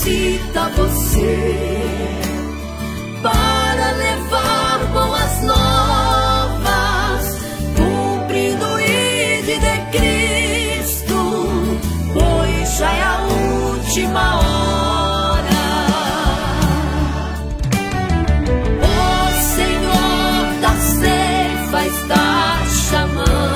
necessita você para levar boas novas, cumprindo o ID de Cristo, pois já é a última hora. O Senhor da ceifa está chamando.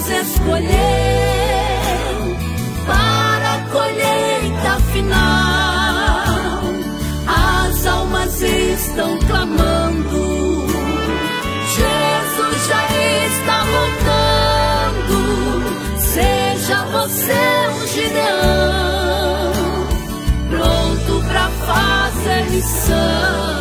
Escolheu para a colheita final. As almas estão clamando, Jesus já está voltando. Seja você um Gideão, pronto para fazer missão.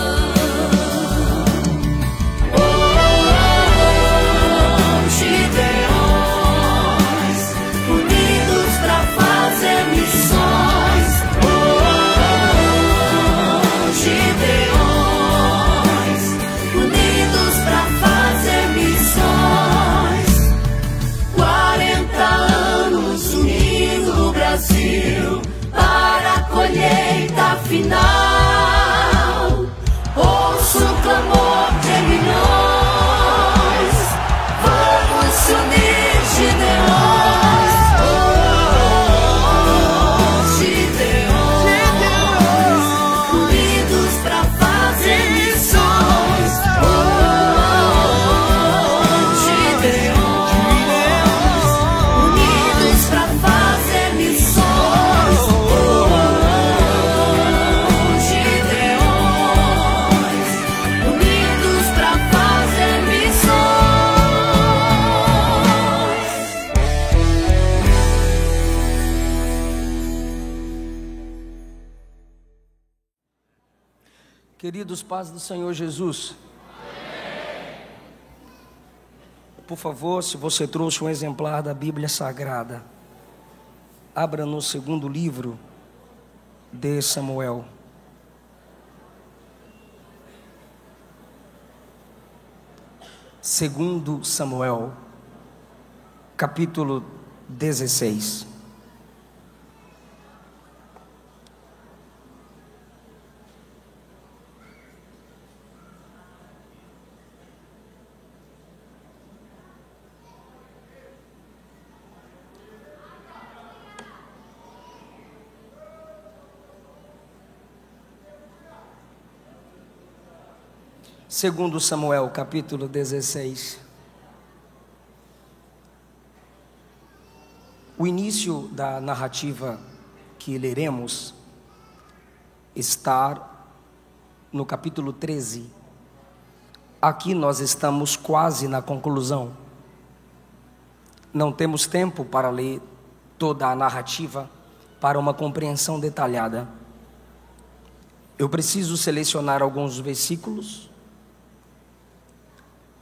Para a colheita final, ouço o clamor de milhões, vamos se unir, Gideões, Gideões, unidos para fazer missões, Gideões, unidos para fazer missões. Queridos, paz do Senhor Jesus. Por favor, se você trouxe um exemplar da Bíblia Sagrada, abra no segundo livro de Samuel. Segundo Samuel, capítulo 16. Segundo Samuel, capítulo 16. O início da narrativa que leremos está no capítulo 13. Aqui nós estamos quase na conclusão. Não temos tempo para ler toda a narrativa para uma compreensão detalhada. Eu preciso selecionar alguns versículos,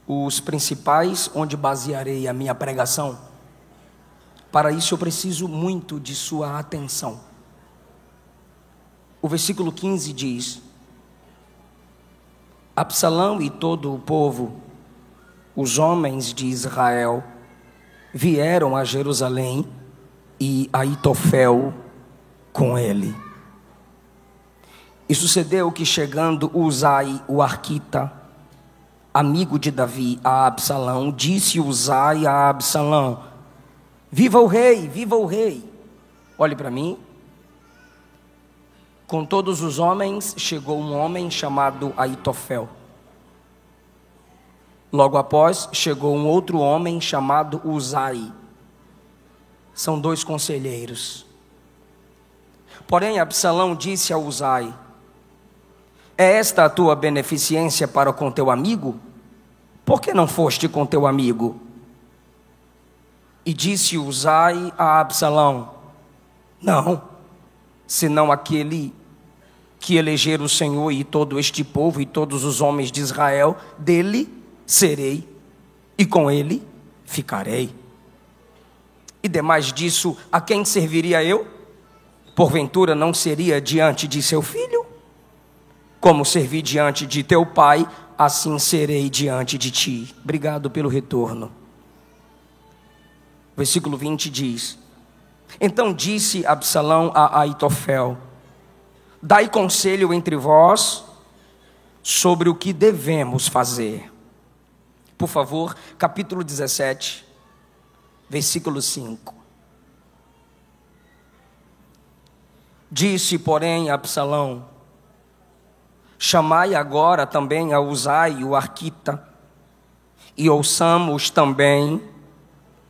os principais, onde basearei a minha pregação. Para isso eu preciso muito de sua atenção. O versículo 15 diz: Absalão e todo o povo, os homens de Israel, vieram a Jerusalém e Aitofel com ele. E sucedeu que, chegando Uzai, o arquita, amigo de Davi, a Absalão, disse Uzai a Absalão: viva o rei, viva o rei. Olhe para mim. Com todos os homens chegou um homem chamado Aitofel. Logo após chegou um outro homem chamado Uzai. São dois conselheiros. Porém Absalão disse a Uzai: É esta a tua beneficência para com teu amigo? Por que não foste com teu amigo? E disse Uzai a Absalão: não, senão aquele que eleger o Senhor e todo este povo e todos os homens de Israel, dele serei e com ele ficarei. E demais disso, a quem serviria eu? Porventura não seria diante de seu filho? Como servi diante de teu pai, assim serei diante de ti. Obrigado pelo retorno. Versículo 20 diz: então disse Absalão a Aitofel: dai conselho entre vós sobre o que devemos fazer. Por favor, capítulo 17, versículo 5. Disse, porém, Absalão: chamai agora também a Uzai, o arquita, e ouçamos também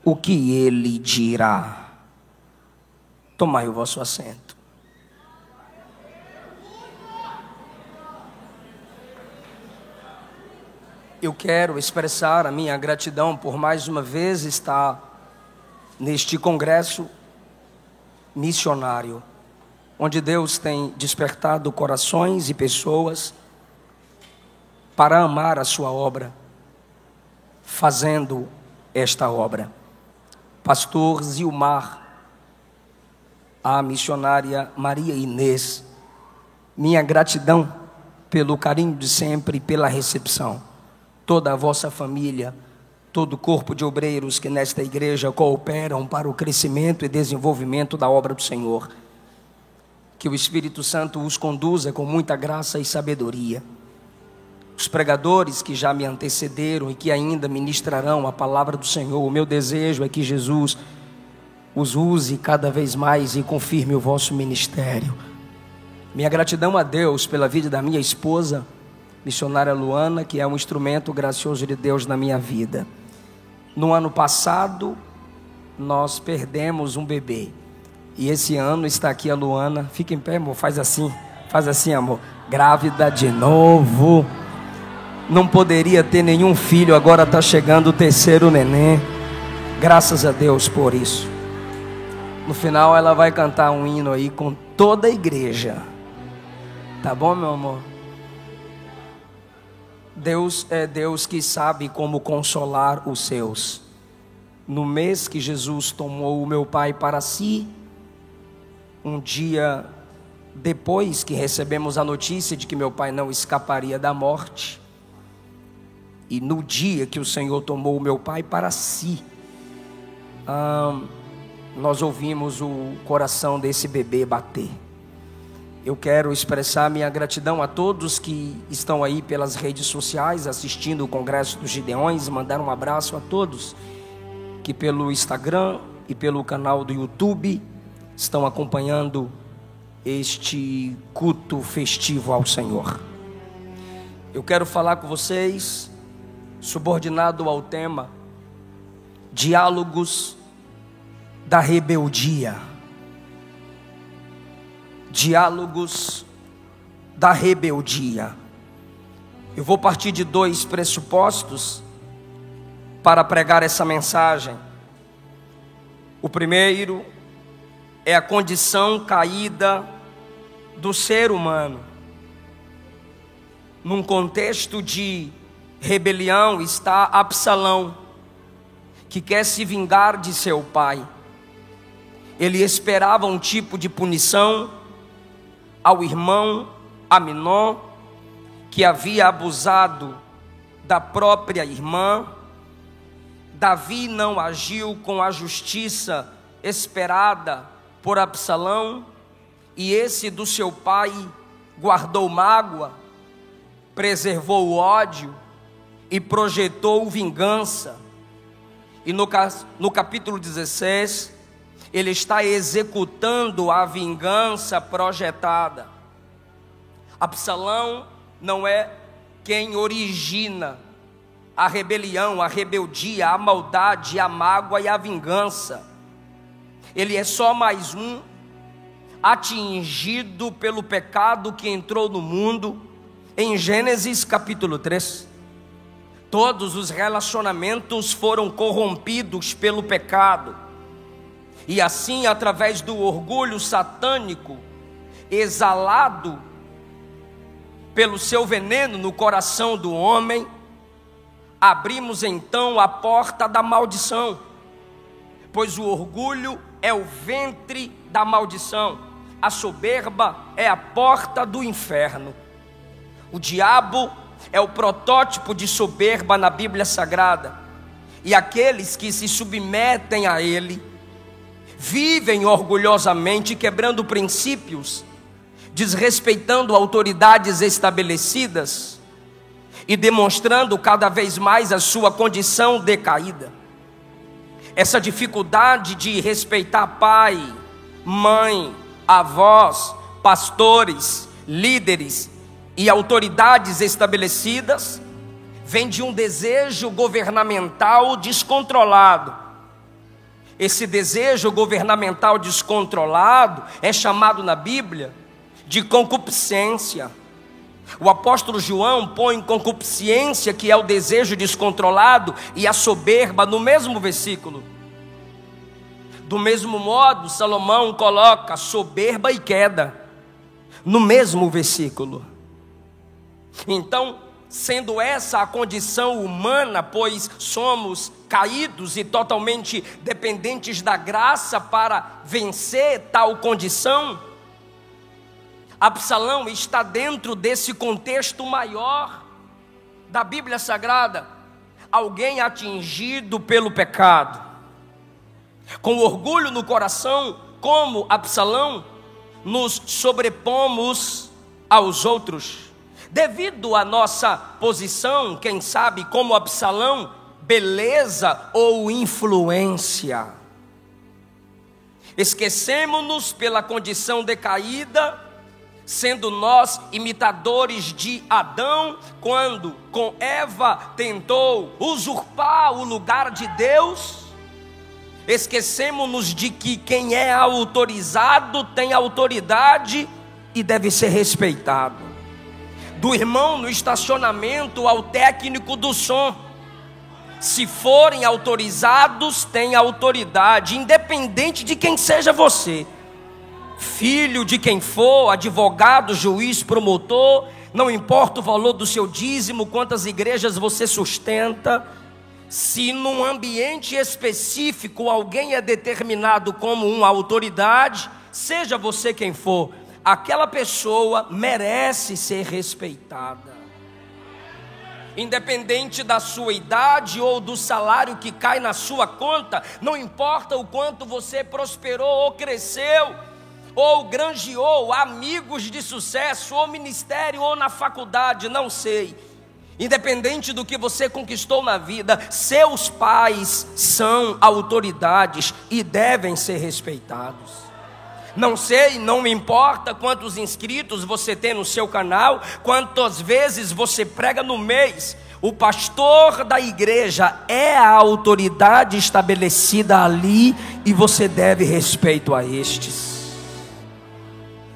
o que ele dirá. Tomai o vosso assento. Eu quero expressar a minha gratidão por mais uma vez estar neste congresso missionário, onde Deus tem despertado corações e pessoas para amar a sua obra, fazendo esta obra. Pastor Zilmar, a missionária Maria Inês, minha gratidão pelo carinho de sempre e pela recepção. Toda a vossa família, todo o corpo de obreiros que nesta igreja cooperam para o crescimento e desenvolvimento da obra do Senhor. Que o Espírito Santo os conduza com muita graça e sabedoria. Os pregadores que já me antecederam e que ainda ministrarão a palavra do Senhor, o meu desejo é que Jesus os use cada vez mais e confirme o vosso ministério. Minha gratidão a Deus pela vida da minha esposa, missionária Luana, que é um instrumento gracioso de Deus na minha vida. No ano passado, nós perdemos um bebê. E esse ano está aqui a Luana. Fica em pé, amor, faz assim, amor. Grávida de novo. Não poderia ter nenhum filho, agora está chegando o terceiro neném. Graças a Deus por isso. No final ela vai cantar um hino aí com toda a igreja. Tá bom, meu amor? Deus é Deus que sabe como consolar os seus. No mês que Jesus tomou o meu pai para si, um dia depois que recebemos a notícia de que meu pai não escaparia da morte, e no dia que o Senhor tomou o meu pai para si, nós ouvimos o coração desse bebê bater. Eu quero expressar minha gratidão a todos que estão aí pelas redes sociais assistindo o Congresso dos Gideões, mandar um abraço a todos que pelo Instagram e pelo canal do YouTube estão acompanhando este culto festivo ao Senhor. Eu quero falar com vocês subordinado ao tema Diálogos da Rebeldia. Diálogos da rebeldia. Eu vou partir de dois pressupostos para pregar essa mensagem. O primeiro é a condição caída do ser humano. Num contexto de rebelião está Absalão, que quer se vingar de seu pai. Ele esperava um tipo de punição ao irmão Aminon, que havia abusado da própria irmã. Davi não agiu com a justiça esperada por Absalão, e esse do seu pai guardou mágoa, preservou o ódio e projetou vingança. E no capítulo 16, ele está executando a vingança projetada. Absalão não é quem origina a rebelião, a rebeldia, a maldade, a mágoa e a vingança. Ele é só mais um atingido pelo pecado que entrou no mundo Em Gênesis capítulo 3, todos os relacionamentos foram corrompidos pelo pecado. E assim, através do orgulho satânico, exalado pelo seu veneno no coração do homem, abrimos então a porta da maldição, pois o orgulho é o ventre da maldição, a soberba é a porta do inferno. O diabo é o protótipo de soberba na Bíblia Sagrada, e aqueles que se submetem a ele vivem orgulhosamente, quebrando princípios, desrespeitando autoridades estabelecidas e demonstrando cada vez mais a sua condição decaída. Essa dificuldade de respeitar pai, mãe, avós, pastores, líderes e autoridades estabelecidas vem de um desejo governamental descontrolado. Esse desejo governamental descontrolado é chamado na Bíblia de concupiscência. O apóstolo João põe concupiscência, que é o desejo descontrolado, e a soberba no mesmo versículo. Do mesmo modo, Salomão coloca soberba e queda no mesmo versículo. Então, sendo essa a condição humana, pois somos caídos e totalmente dependentes da graça para vencer tal condição, Absalão está dentro desse contexto maior da Bíblia Sagrada. Alguém atingido pelo pecado, com orgulho no coração, como Absalão, nos sobrepomos aos outros. Devido à nossa posição, quem sabe como Absalão, beleza ou influência. Esquecemos-nos pela condição decaída, sendo nós imitadores de Adão, quando com Eva tentou usurpar o lugar de Deus. Esquecemos-nos de que quem é autorizado tem autoridade e deve ser respeitado. Do irmão no estacionamento ao técnico do som, se forem autorizados, têm autoridade, independente de quem seja você. Filho de quem for, advogado, juiz, promotor, não importa o valor do seu dízimo, quantas igrejas você sustenta, se num ambiente específico alguém é determinado como uma autoridade, seja você quem for, aquela pessoa merece ser respeitada. Independente da sua idade ou do salário que cai na sua conta, não importa o quanto você prosperou ou cresceu, ou granjeou amigos de sucesso, ou ministério, ou na faculdade, não sei. Independente do que você conquistou na vida, seus pais são autoridades e devem ser respeitados. Não sei, não me importa quantos inscritos você tem no seu canal, quantas vezes você prega no mês. O pastor da igreja é a autoridade estabelecida ali e você deve respeito a estes.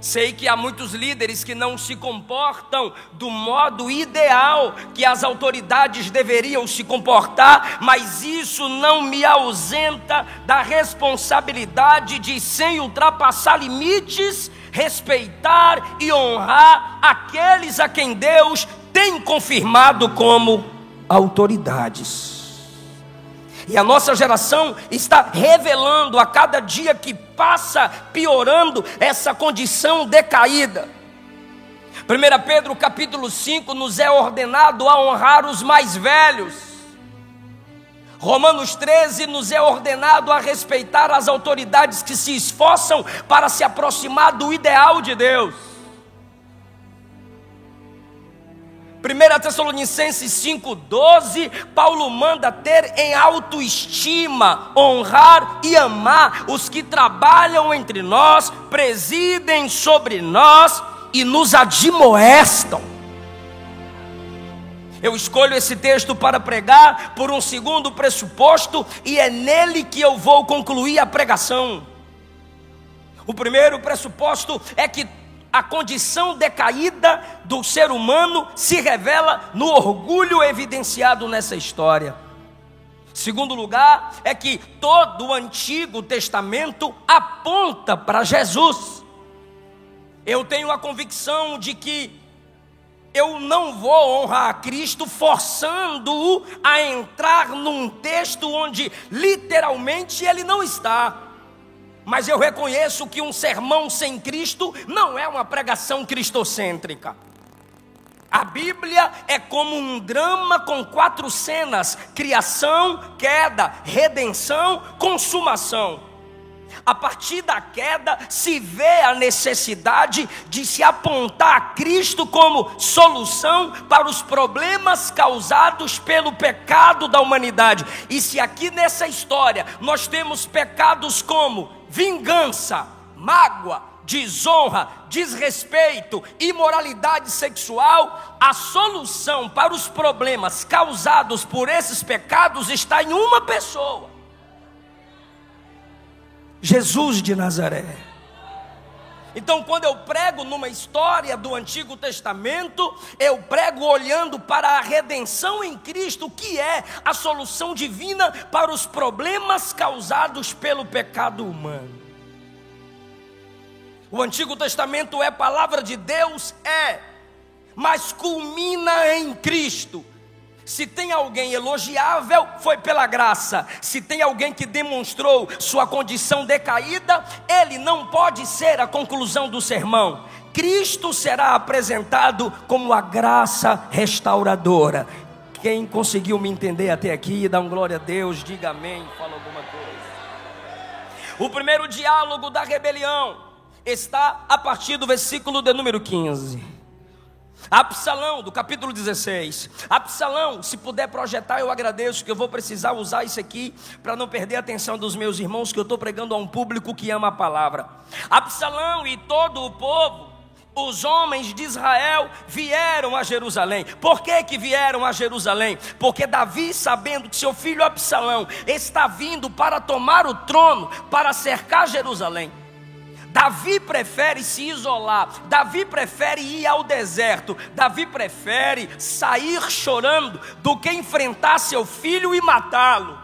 Sei que há muitos líderes que não se comportam do modo ideal que as autoridades deveriam se comportar, mas isso não me ausenta da responsabilidade de, sem ultrapassar limites, respeitar e honrar aqueles a quem Deus tem confirmado como autoridades. E a nossa geração está revelando a cada dia que passa, piorando essa condição decaída. 1 Pedro capítulo 5 nos é ordenado a honrar os mais velhos. Romanos 13 nos é ordenado a respeitar as autoridades que se esforçam para se aproximar do ideal de Deus. 1 Tessalonicenses 5,12, Paulo manda ter em autoestima, honrar e amar os que trabalham entre nós, presidem sobre nós e nos admoestam. Eu escolho esse texto para pregar por um segundo pressuposto, e é nele que eu vou concluir a pregação. O primeiro pressuposto é que a condição decaída do ser humano se revela no orgulho evidenciado nessa história. Segundo lugar, é que todo o Antigo Testamento aponta para Jesus. Eu tenho a convicção de que eu não vou honrar a Cristo forçando-o a entrar num texto onde literalmente ele não está. Mas eu reconheço que um sermão sem Cristo não é uma pregação cristocêntrica. A Bíblia é como um drama com 4 cenas: criação, queda, redenção, consumação. A partir da queda se vê a necessidade de se apontar a Cristo como solução para os problemas causados pelo pecado da humanidade. E se aqui nessa história nós temos pecados como vingança, mágoa, desonra, desrespeito, imoralidade sexual, a solução para os problemas causados por esses pecados está em uma pessoa: Jesus de Nazaré. Então, quando eu prego numa história do Antigo Testamento, eu prego olhando para a redenção em Cristo, que é a solução divina para os problemas causados pelo pecado humano. O Antigo Testamento é palavra de Deus, mas culmina em Cristo. Se tem alguém elogiável, foi pela graça. Se tem alguém que demonstrou sua condição decaída, ele não pode ser a conclusão do sermão. Cristo será apresentado como a graça restauradora. Quem conseguiu me entender até aqui, dá um glória a Deus, diga amém, fala alguma coisa. O primeiro diálogo da rebelião está a partir do versículo de número 15. Absalão, do capítulo 16. Absalão, se puder projetar, eu agradeço, que eu vou precisar usar isso aqui para não perder a atenção dos meus irmãos, que eu estou pregando a um público que ama a palavra. Absalão e todo o povo, os homens de Israel, vieram a Jerusalém. Por que vieram a Jerusalém? Porque Davi, sabendo que seu filho Absalão está vindo para tomar o trono, para cercar Jerusalém, Davi prefere se isolar, Davi prefere ir ao deserto, Davi prefere sair chorando do que enfrentar seu filho e matá-lo.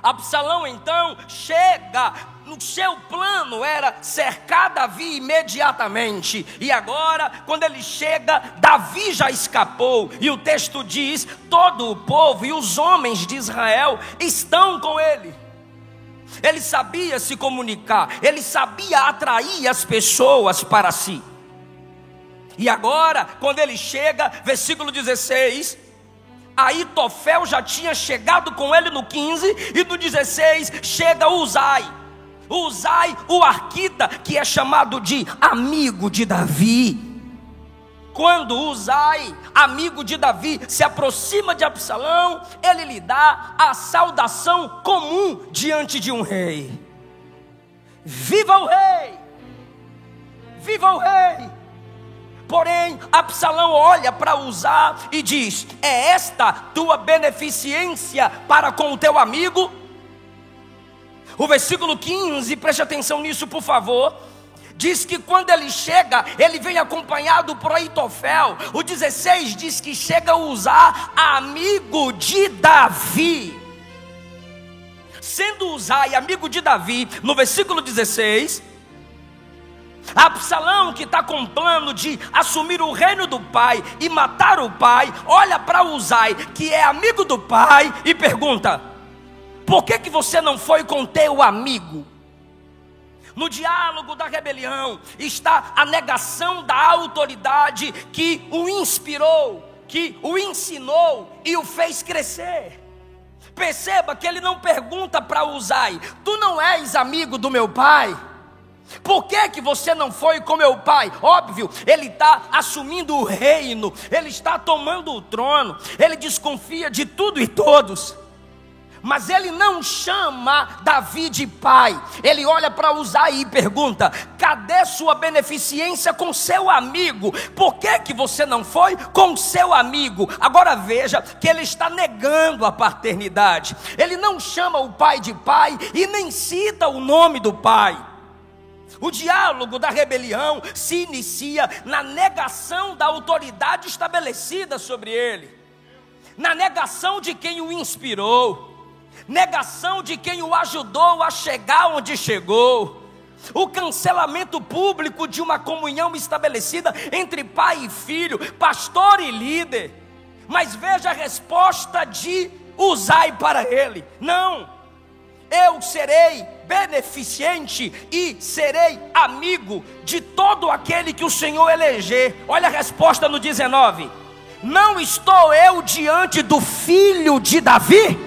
Absalão então chega, no seu plano era cercar Davi imediatamente, e agora quando ele chega, Davi já escapou, e o texto diz: todo o povo e os homens de Israel estão com ele. Ele sabia se comunicar, ele sabia atrair as pessoas para si. E agora, quando ele chega, versículo 16, Aitofel já tinha chegado com ele no 15, e no 16 chega Uzai, o arquita, que é chamado de amigo de Davi. Quando Uzai, amigo de Davi, se aproxima de Absalão, ele lhe dá a saudação comum diante de um rei: viva o rei! Viva o rei! Porém, Absalão olha para Uzai e diz: é esta tua beneficência para com o teu amigo? O versículo 15, preste atenção nisso por favor, diz que quando ele chega, ele vem acompanhado por Aitofel. O 16 diz que chega Uzai, amigo de Davi. Sendo Uzai amigo de Davi, no versículo 16, Absalão, que está com plano de assumir o reino do pai e matar o pai, olha para Uzai, que é amigo do pai, e pergunta: por que você não foi com teu amigo? No diálogo da rebelião está a negação da autoridade que o inspirou, que o ensinou e o fez crescer. Perceba que ele não pergunta para Uzai: tu não és amigo do meu pai? Por que você não foi com meu pai? Óbvio, ele está assumindo o reino, ele está tomando o trono, ele desconfia de tudo e todos. Mas ele não chama Davi de pai. Ele olha para Uzai e pergunta: cadê sua beneficência com seu amigo? Por que você não foi com seu amigo? Agora veja que ele está negando a paternidade. Ele não chama o pai de pai e nem cita o nome do pai. O diálogo da rebelião se inicia na negação da autoridade estabelecida sobre ele, na negação de quem o inspirou, negação de quem o ajudou a chegar onde chegou, o cancelamento público de uma comunhão estabelecida entre pai e filho, pastor e líder. Mas veja a resposta de Uzai para ele: não, eu serei beneficente e serei amigo de todo aquele que o Senhor eleger. Olha a resposta no 19: não estou eu diante do filho de Davi?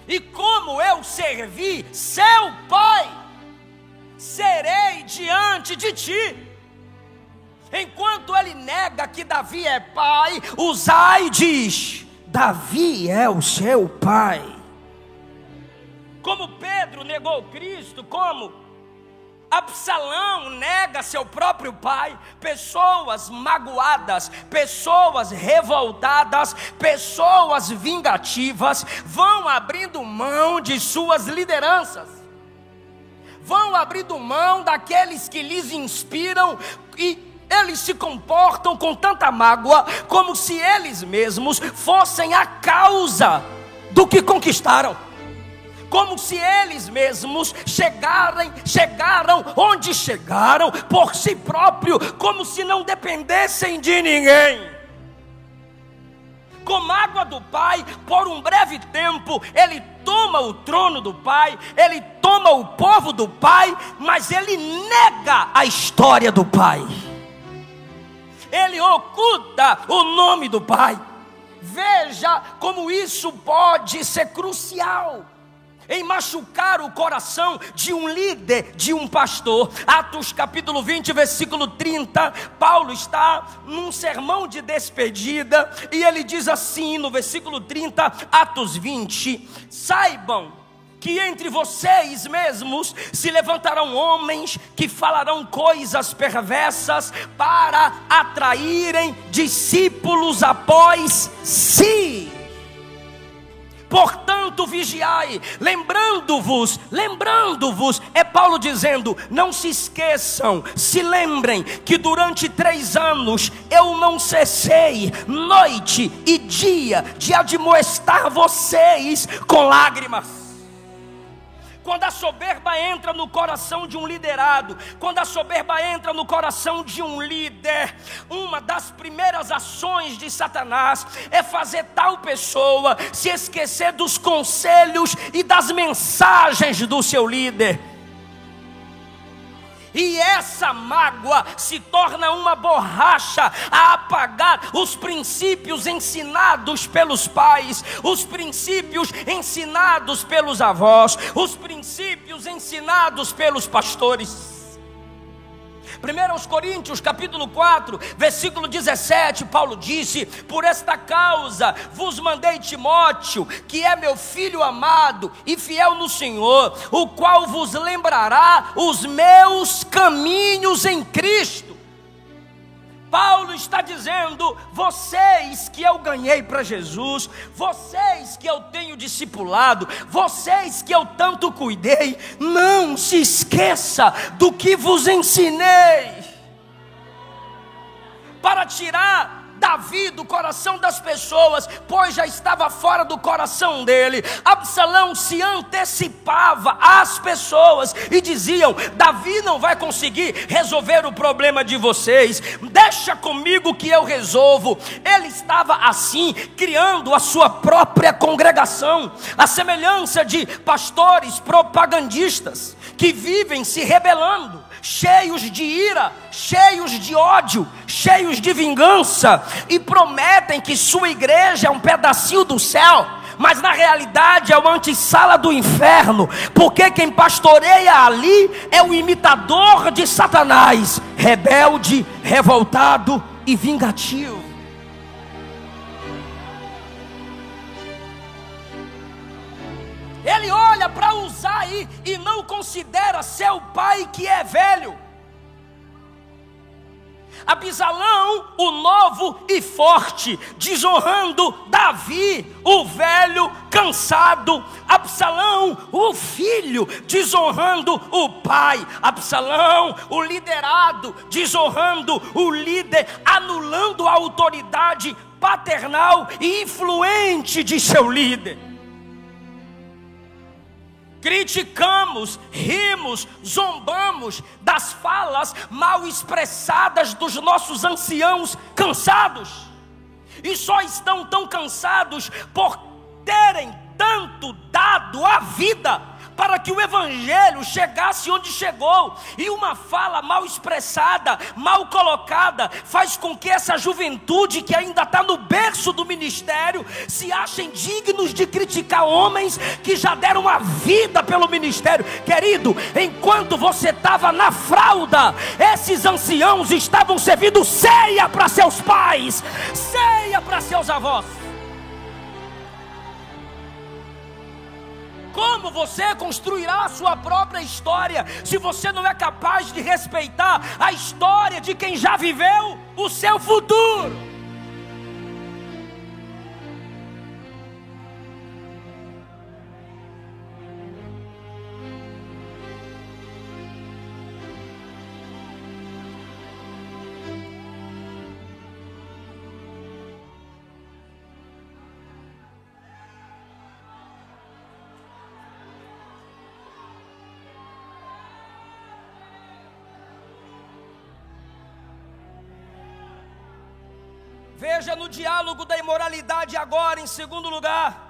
E como eu servi seu pai, serei diante de ti. Enquanto ele nega que Davi é pai, Uzai diz: Davi é o seu pai. Como Pedro negou Cristo, como Absalão nega seu próprio pai, pessoas magoadas, pessoas revoltadas, pessoas vingativas vão abrindo mão de suas lideranças, vão abrindo mão daqueles que lhes inspiram, e eles se comportam com tanta mágoa, como se eles mesmos fossem a causa do que conquistaram, como se eles mesmos chegaram onde chegaram por si próprio, como se não dependessem de ninguém. Com mágoa do pai, por um breve tempo, ele toma o trono do pai, ele toma o povo do pai, mas ele nega a história do pai, ele oculta o nome do pai. Veja como isso pode ser crucial em machucar o coração de um líder, de um pastor. Atos capítulo 20, versículo 30, Paulo está num sermão de despedida, e ele diz assim no versículo 30, Atos 20: saibam que entre vocês mesmos se levantarão homens que falarão coisas perversas para atraírem discípulos após si. Portanto, vigiai, lembrando-vos, é Paulo dizendo: não se esqueçam, se lembrem que durante 3 anos eu não cessei, noite e dia, de admoestar vocês com lágrimas. Quando a soberba entra no coração de um liderado, quando a soberba entra no coração de um líder, uma das primeiras ações de Satanás é fazer tal pessoa se esquecer dos conselhos e das mensagens do seu líder. E essa mágoa se torna uma borracha a apagar os princípios ensinados pelos pais, os princípios ensinados pelos avós, os princípios ensinados pelos pastores. 1 Coríntios capítulo 4, versículo 17, Paulo disse: por esta causa vos mandei Timóteo, que é meu filho amado e fiel no Senhor, o qual vos lembrará os meus caminhos em Cristo. Paulo está dizendo: vocês que eu ganhei para Jesus, vocês que eu tenho discipulado, vocês que eu tanto cuidei, não se esqueça do que vos ensinei. Para tirar Davi do coração das pessoas, pois já estava fora do coração dele, Absalão se antecipava às pessoas e diziam: Davi não vai conseguir resolver o problema de vocês, deixa comigo que eu resolvo. Ele estava assim criando a sua própria congregação, a semelhança de pastores propagandistas que vivem se rebelando, cheios de ira, cheios de ódio, cheios de vingança, e prometem que sua igreja é um pedacinho do céu, mas na realidade é uma antessala do inferno, porque quem pastoreia ali é o imitador de Satanás, rebelde, revoltado e vingativo. Ele olha para Uzai e não considera seu pai, que é velho. Absalão, o novo e forte, desonrando Davi, o velho cansado. Absalão, o filho, desonrando o pai. Absalão, o liderado, desonrando o líder, anulando a autoridade paternal e influente de seu líder. Criticamos, rimos, zombamos das falas mal expressadas dos nossos anciãos cansados. E só estão tão cansados por terem tanto dado a vida para que o evangelho chegasse onde chegou. E uma fala mal expressada, mal colocada, faz com que essa juventude que ainda está no berço do ministério se achem dignos de criticar homens que já deram a vida pelo ministério. Querido, enquanto você estava na fralda, esses anciãos estavam servindo ceia para seus pais, ceia para seus avós. Como você construirá a sua própria história se você não é capaz de respeitar a história de quem já viveu o seu futuro? Veja no diálogo da imoralidade agora, em segundo lugar.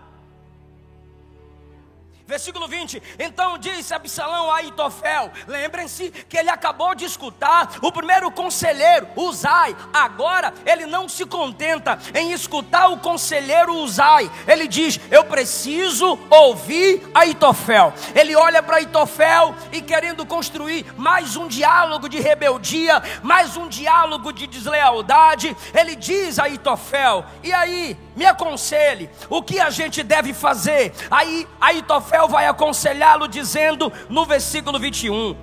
Versículo 20, então disse Absalão a Aitofel, lembrem-se que ele acabou de escutar o primeiro conselheiro, Uzai. Agora ele não se contenta em escutar o conselheiro Uzai, ele diz, eu preciso ouvir Aitofel. Ele olha para Aitofel e querendo construir mais um diálogo de rebeldia, mais um diálogo de deslealdade, ele diz a Aitofel, e aí, me aconselhe, o que a gente deve fazer? Aí Aitofel vai aconselhá-lo dizendo no versículo 21,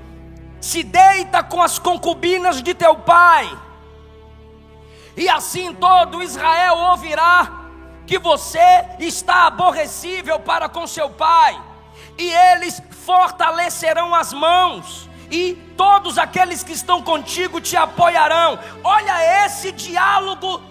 se deita com as concubinas de teu pai, e assim todo Israel ouvirá que você está aborrecível para com seu pai, e eles fortalecerão as mãos, e todos aqueles que estão contigo te apoiarão. Olha esse diálogo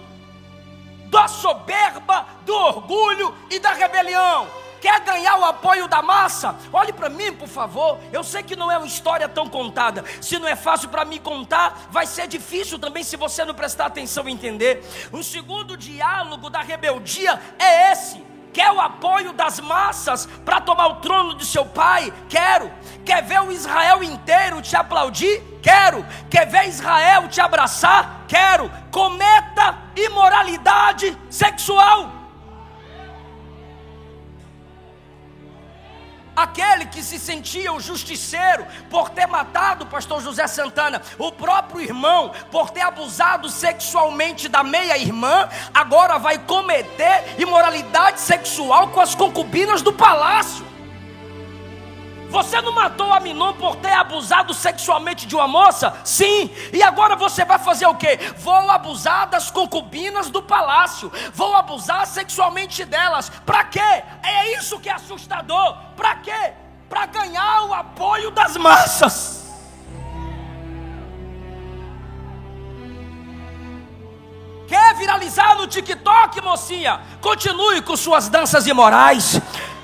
da soberba, do orgulho e da rebelião. Quer ganhar o apoio da massa? Olhe para mim, por favor. Eu sei que não é uma história tão contada. Se não é fácil para mim contar, vai ser difícil também se você não prestar atenção e entender. O segundo diálogo da rebeldia é esse. Quer o apoio das massas para tomar o trono de seu pai? Quero. Quer ver o Israel inteiro te aplaudir? Quero. Quer ver Israel te abraçar? Quero. Cometa imoralidade sexual. Aquele que se sentia o justiceiro por ter matado, pastor José Santana, o próprio irmão, por ter abusado sexualmente da meia-irmã, agora vai cometer imoralidade sexual com as concubinas do palácio. Você não matou Aminon por ter abusado sexualmente de uma moça? Sim. E agora você vai fazer o quê? Vou abusar das concubinas do palácio. Vou abusar sexualmente delas. Para quê? É isso que é assustador. Para quê? Para ganhar o apoio das massas. Quer viralizar no TikTok, mocinha? Continue com suas danças imorais.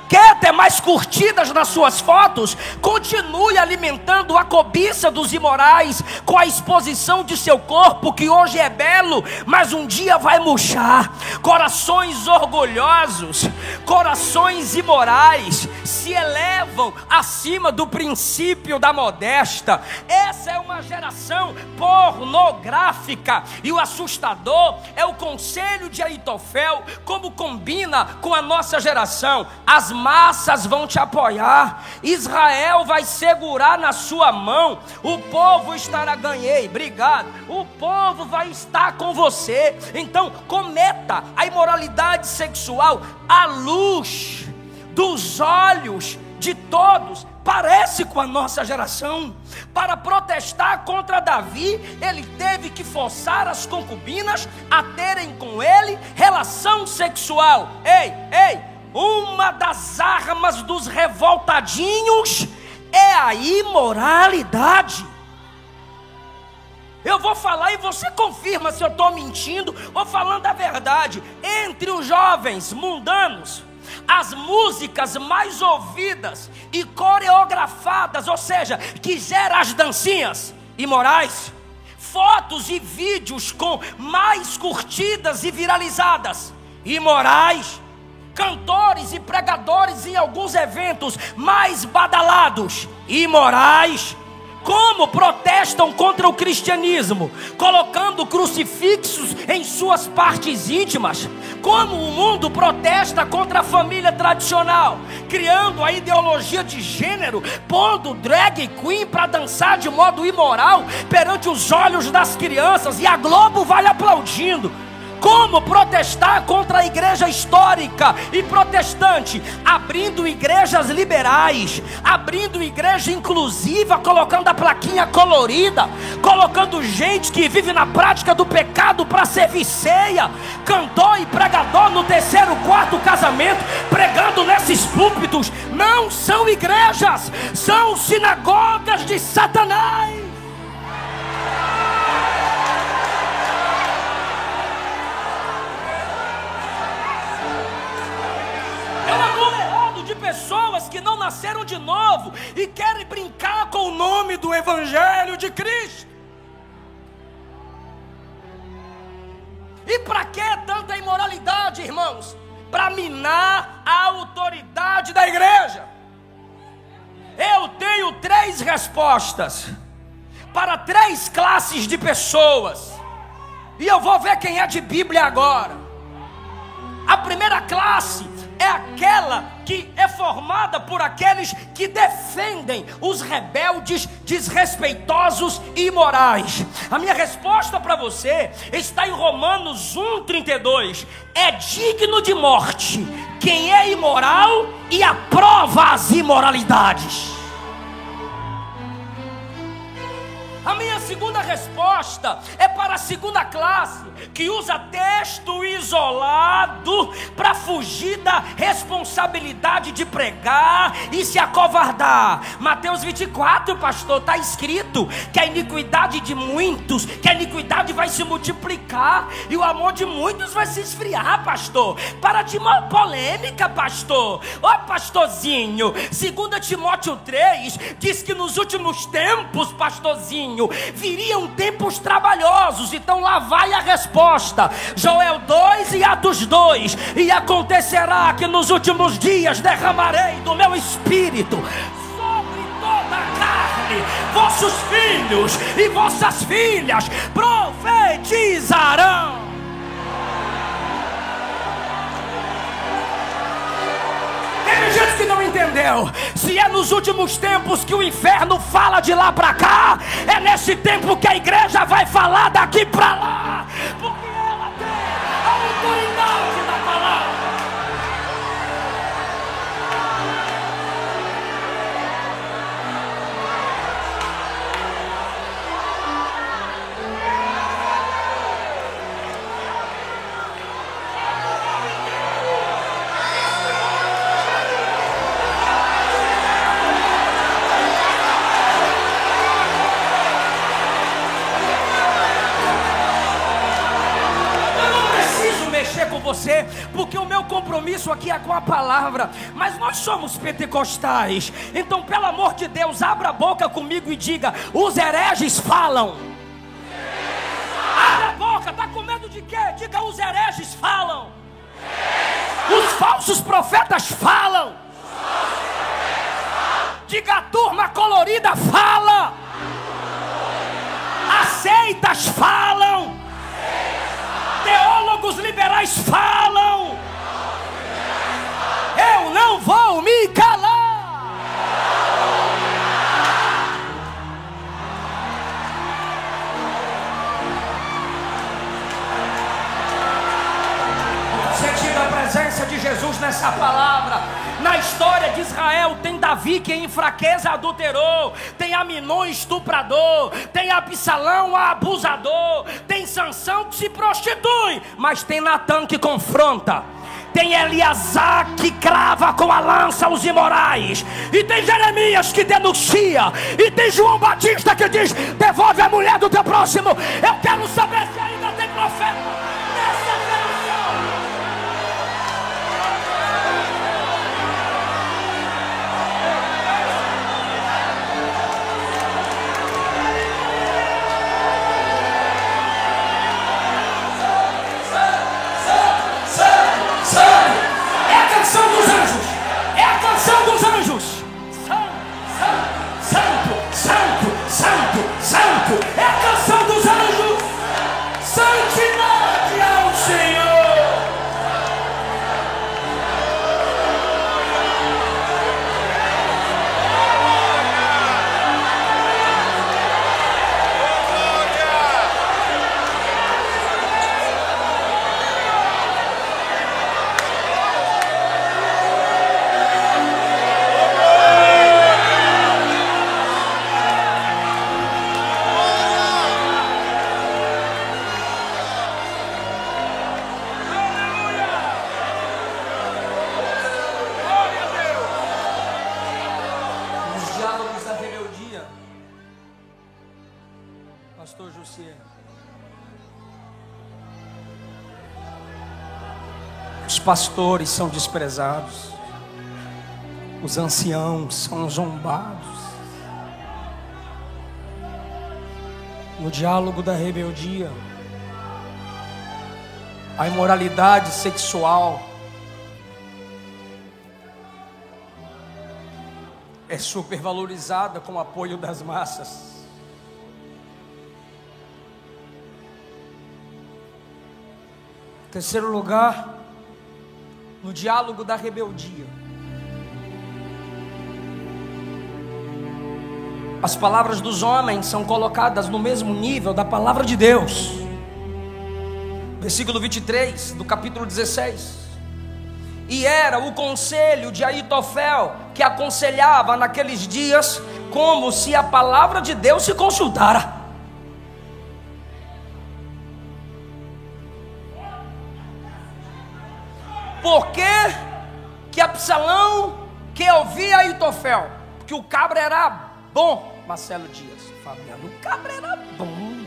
Quer ter mais curtidas nas suas fotos? Continue alimentando a cobiça dos imorais com a exposição de seu corpo, que hoje é belo, mas um dia vai murchar. Corações orgulhosos, corações imorais se elevam acima do princípio da modesta. Essa é uma geração pornográfica, e o assustador é o conselho de Aitofel, como combina com a nossa geração. As massas vão te apoiar, Israel vai segurar na sua mão, o povo estará, ganhei, obrigado, o povo vai estar com você. Então cometa a imoralidade sexual à luz dos olhos de todos, parece com a nossa geração. Para protestar contra Davi, ele teve que forçar as concubinas a terem com ele relação sexual. Ei, uma das armas dos revoltadinhos é a imoralidade. Eu vou falar e você confirma se eu estou mentindo ou falando a verdade. Entre os jovens mundanos, as músicas mais ouvidas e coreografadas, ou seja, que geram as dancinhas imorais, fotos e vídeos com mais curtidas e viralizadas, imorais, cantores e pregadores em alguns eventos mais badalados, imorais. Como protestam contra o cristianismo, colocando crucifixos em suas partes íntimas. Como o mundo protesta contra a família tradicional, criando a ideologia de gênero, pondo drag queen para dançar de modo imoral perante os olhos das crianças, e a Globo vai aplaudindo. Como protestar contra a igreja histórica e protestante, abrindo igrejas liberais, abrindo igreja inclusiva, colocando a plaquinha colorida, colocando gente que vive na prática do pecado para servir ceia, cantor e pregador no 3º, 4º casamento, pregando nesses púlpitos. Não são igrejas, são sinagogas de Satanás. De pessoas que não nasceram de novo e querem brincar com o nome do Evangelho de Cristo. E para que tanta imoralidade, irmãos? Para minar a autoridade da igreja. Eu tenho 3 respostas para 3 classes de pessoas, e eu vou ver quem é de Bíblia agora. A primeira classe é aquela que é formada por aqueles que defendem os rebeldes, desrespeitosos e imorais. A minha resposta para você está em Romanos 1,32. É digno de morte quem é imoral e aprova as imoralidades. A minha segunda resposta é para a segunda classe, que usa texto isolado para fugir da responsabilidade de pregar e se acovardar. Mateus 24, pastor, está escrito que a iniquidade de muitos, que a iniquidade vai se multiplicar e o amor de muitos vai se esfriar, pastor. Para de uma polêmica, pastor. Ó, pastorzinho, 2 Timóteo 3 diz que nos últimos tempos, pastorzinho, viriam tempos trabalhosos. Então lá vai a resposta, Joel 2 e Atos 2. E acontecerá que nos últimos dias derramarei do meu espírito sobre toda a carne. Vossos filhos e vossas filhas profetizarão. Tem gente que não entendeu. Se é nos últimos tempos que o inferno fala de lá para cá, é nesse tempo que a igreja vai falar daqui para lá, porque ela tem a autoridade da palavra. Você, porque o meu compromisso aqui é com a palavra, mas nós somos pentecostais, então pelo amor de Deus, abra a boca comigo e diga: os hereges falam. Abra a boca, tá com medo de quê? Diga: os hereges falam. Os falsos profetas falam. Diga: a turma colorida fala. As seitas falam. Teólogos liberais falam. Eu não vou me calar. Sentindo a presença de Jesus. Jesus nessa palavra. Na história de Israel tem Davi que em fraqueza adulterou, tem Aminon estuprador, tem Absalão abusador, tem Sansão que se prostitui, mas tem Natã que confronta, tem Eleazar que crava com a lança os imorais, e tem Jeremias que denuncia, e tem João Batista que diz: devolve a mulher do teu próximo. Eu quero saber se ainda tem profeta nessa geração. É a canção dos anjos. É a canção dos anjos. Santo, santo, santo, santo. É a canção dos anjos. Santidade ao Senhor. Pastor José, os pastores são desprezados, os anciãos são zombados. No diálogo da rebeldia, a imoralidade sexual é supervalorizada com o apoio das massas. Terceiro lugar, no diálogo da rebeldia, as palavras dos homens são colocadas no mesmo nível da palavra de Deus. Versículo 23 do capítulo 16. E era o conselho de Aitofel que aconselhava naqueles dias, como se a palavra de Deus se consultara. Por que Absalão que ouvia Aitofel? Porque o cabra era bom. Marcelo Dias, Fabiano, o cabra era bom.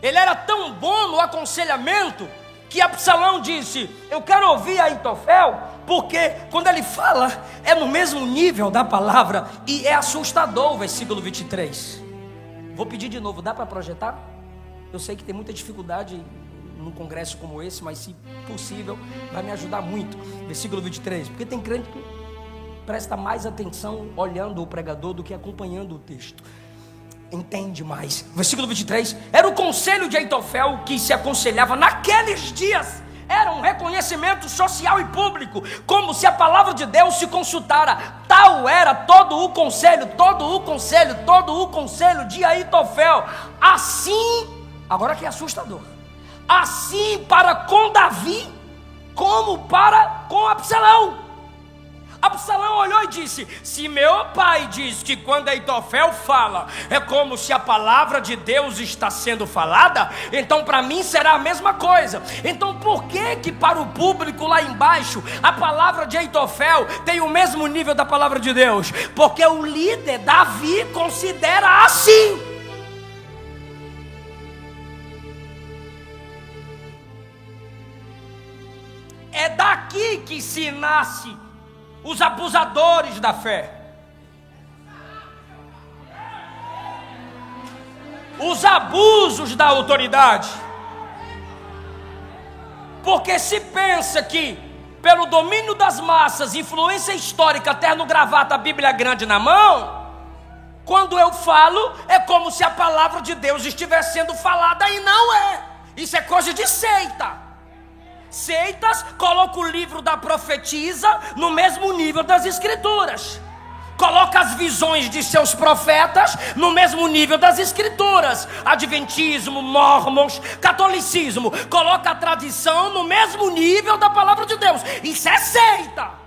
Ele era tão bom no aconselhamento que Absalão disse: eu quero ouvir Aitofel, porque quando ele fala é no mesmo nível da palavra. E é assustador o versículo 23. Vou pedir de novo, dá para projetar? Eu sei que tem muita dificuldade num congresso como esse, mas se possível vai me ajudar muito. Versículo 23, porque tem crente que presta mais atenção olhando o pregador do que acompanhando o texto. Entende mais. Versículo 23, era o conselho de Aitofel que se aconselhava naqueles dias. Era um reconhecimento social e público, como se a palavra de Deus se consultara. Tal era todo o conselho de Aitofel. Assim, agora que é assustador, assim para com Davi, como para com Absalão. Absalão olhou e disse: se meu pai diz que quando Aitofel fala é como se a palavra de Deus está sendo falada, então para mim será a mesma coisa. Então por que para o público lá embaixo a palavra de Aitofel tem o mesmo nível da palavra de Deus? Porque o líder Davi considera assim. É daqui que se nasce os abusadores da fé, os abusos da autoridade. Porque se pensa que pelo domínio das massas, influência histórica, terno, gravata, Bíblia grande na mão, quando eu falo é como se a palavra de Deus estivesse sendo falada, e não é. Isso é coisa de seita. Seitas colocam o livro da profetisa no mesmo nível das escrituras. Coloca as visões de seus profetas no mesmo nível das escrituras. Adventismo, mormons, catolicismo, coloca a tradição no mesmo nível da palavra de Deus. Isso é seita.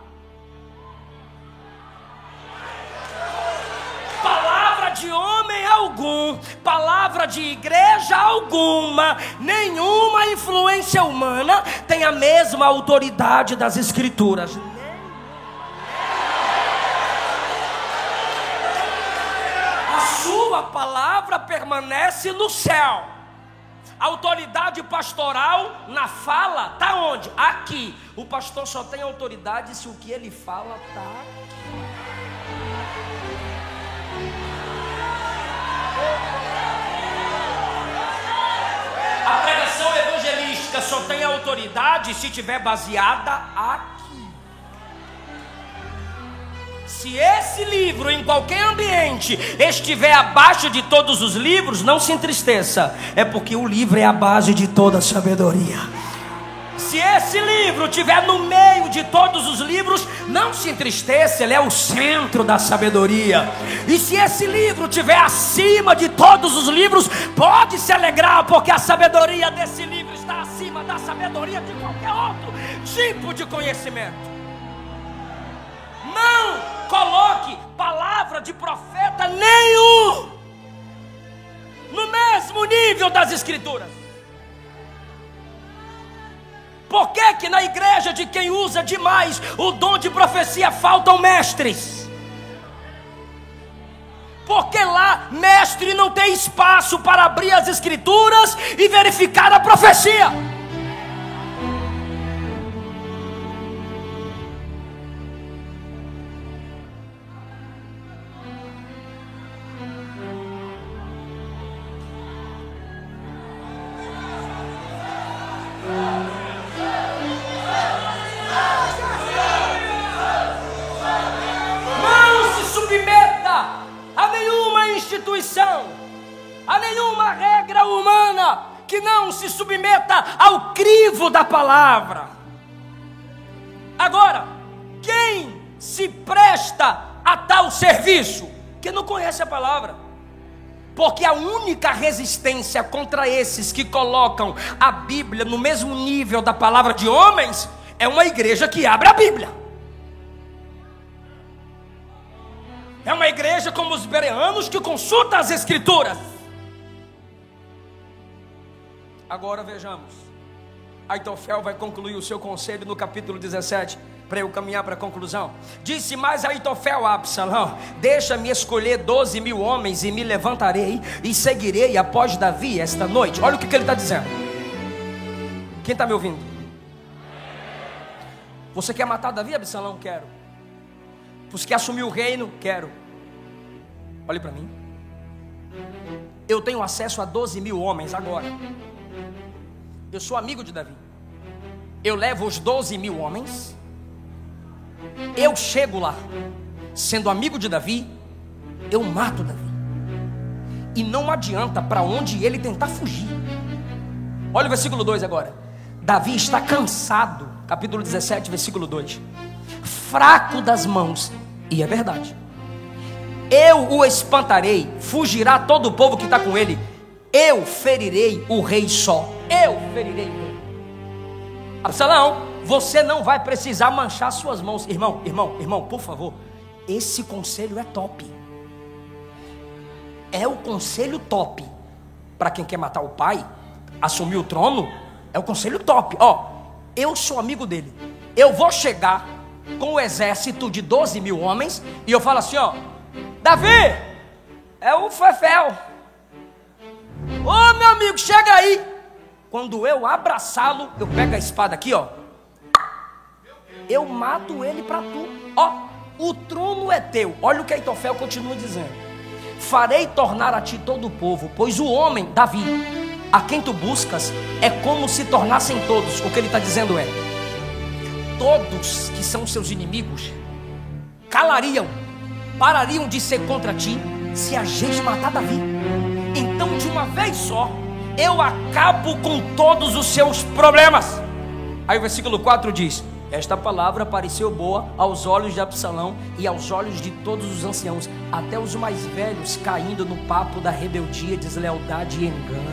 Palavra de homem algum, palavra de igreja alguma, nenhuma influência humana tem a mesma autoridade das escrituras. A sua palavra permanece no céu. A autoridade pastoral na fala está onde? Aqui. O pastor só tem autoridade se o que ele fala está aqui. A pregação evangelística só tem autoridade se estiver baseada aqui. Se esse livro em qualquer ambiente estiver abaixo de todos os livros, não se entristeça, é porque o livro é a base de toda a sabedoria. Se esse livro estiver no meio de todos os livros, não se entristeça, ele é o centro da sabedoria. E se esse livro estiver acima de todos os livros, pode se alegrar, porque a sabedoria desse livro está acima da sabedoria de qualquer outro tipo de conhecimento. Não coloque palavra de profeta nenhum no mesmo nível das escrituras. Por que na igreja de quem usa demais o dom de profecia faltam mestres? Porque lá mestre não tem espaço para abrir as escrituras e verificar a profecia. A nenhuma regra humana que não se submeta ao crivo da palavra. Agora, quem se presta a tal serviço? Que não conhece a palavra. Porque a única resistência contra esses que colocam a Bíblia no mesmo nível da palavra de homens é uma igreja que abre a Bíblia. É uma igreja como os bereanos que consulta as escrituras. Agora vejamos. Aitofel vai concluir o seu conselho no capítulo 17, para eu caminhar para a conclusão. Disse mais Aitofel a Absalão: deixa-me escolher 12.000 homens e me levantarei e seguirei após Davi esta noite. Olha o que ele está dizendo. Quem está me ouvindo? Você quer matar Davi, Absalão? Quero. Você quer assumir o reino? Quero. Olhe para mim. Eu tenho acesso a 12.000 homens agora. Eu sou amigo de Davi. Eu levo os 12.000 homens. Eu chego lá. Sendo amigo de Davi, eu mato Davi. E não adianta para onde ele tentar fugir. Olha o versículo 2 agora. Davi está cansado. Capítulo 17, versículo 2. Fraco das mãos. E é verdade. Eu o espantarei, fugirá todo o povo que está com ele. Eu ferirei o rei só. Eu ferirei o rei. Absalão, você não vai precisar manchar suas mãos. Irmão, por favor. Esse conselho é top. É o conselho top. Para quem quer matar o pai, assumir o trono, é o conselho top. Ó, eu sou amigo dele. Eu vou chegar com o exército de 12.000 homens e eu falo assim, ó: Davi, é o Fefel. Ô meu amigo, chega aí. Quando eu abraçá-lo, eu pego a espada aqui, ó. Eu mato ele para tu. Ó, o trono é teu. Olha o que Aitofel continua dizendo: farei tornar a ti todo o povo, pois o homem, Davi, a quem tu buscas, é como se tornassem todos. O que ele está dizendo é: todos que são seus inimigos calariam, parariam de ser contra ti, se a gente matar Davi. Então de uma vez só eu acabo com todos os seus problemas. Aí o versículo 4 diz: Esta palavra pareceu boa aos olhos de Absalão e aos olhos de todos os anciãos, até os mais velhos caindo no papo da rebeldia, deslealdade e engano.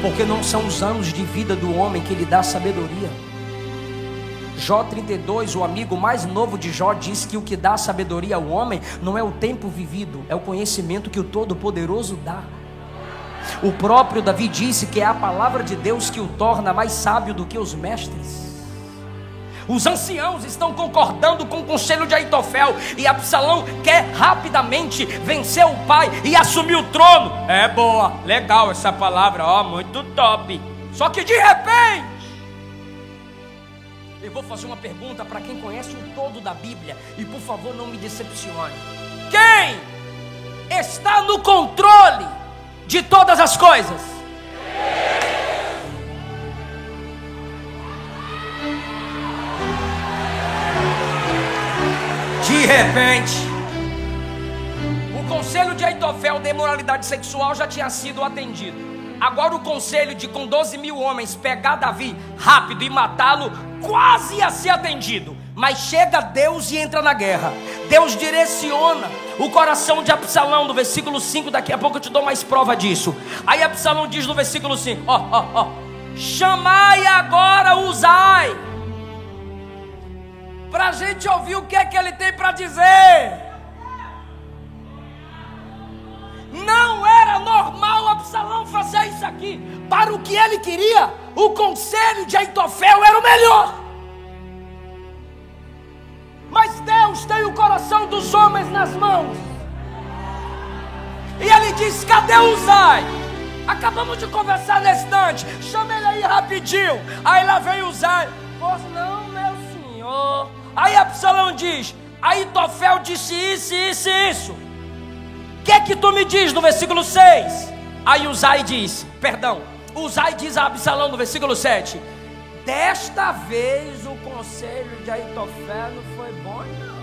Porque não são os anos de vida do homem que lhe dá sabedoria. Jó 32, o amigo mais novo de Jó, diz que o que dá sabedoria ao homem não é o tempo vivido, é o conhecimento que o Todo-Poderoso dá. O próprio Davi disse que é a palavra de Deus que o torna mais sábio do que os mestres. Os anciãos estão concordando com o conselho de Aitofel, e Absalão quer rapidamente vencer o pai e assumir o trono. É boa, legal essa palavra, ó, muito top. Só que de repente, eu vou fazer uma pergunta para quem conhece o todo da Bíblia, e por favor não me decepcione. Quem está no controle de todas as coisas? De repente, o conselho de Aitofel de imoralidade sexual já tinha sido atendido. Agora o conselho de com 12 mil homens pegar Davi rápido e matá-lo quase ia ser atendido. Mas chega Deus e entra na guerra. Deus direciona o coração de Absalão no versículo 5. Daqui a pouco eu te dou mais prova disso. Aí Absalão diz no versículo 5: chamai agora Uzai, para a gente ouvir o que é que ele tem para dizer. Não era normal Absalão fazer isso aqui. Para o que ele queria, o conselho de Aitofel era o melhor. Mas Deus tem o coração dos homens nas mãos. E ele diz: cadê Uzai? Acabamos de conversar nesse instante, chama ele aí rapidinho. Aí lá vem Uzai: pois não, meu senhor. Aí Absalão diz: Aitofel disse isso, isso e isso. O que é que tu me diz no versículo 6? Aí Uzai diz a Absalão no versículo 7: desta vez o conselho de Aitofel não foi bom, não.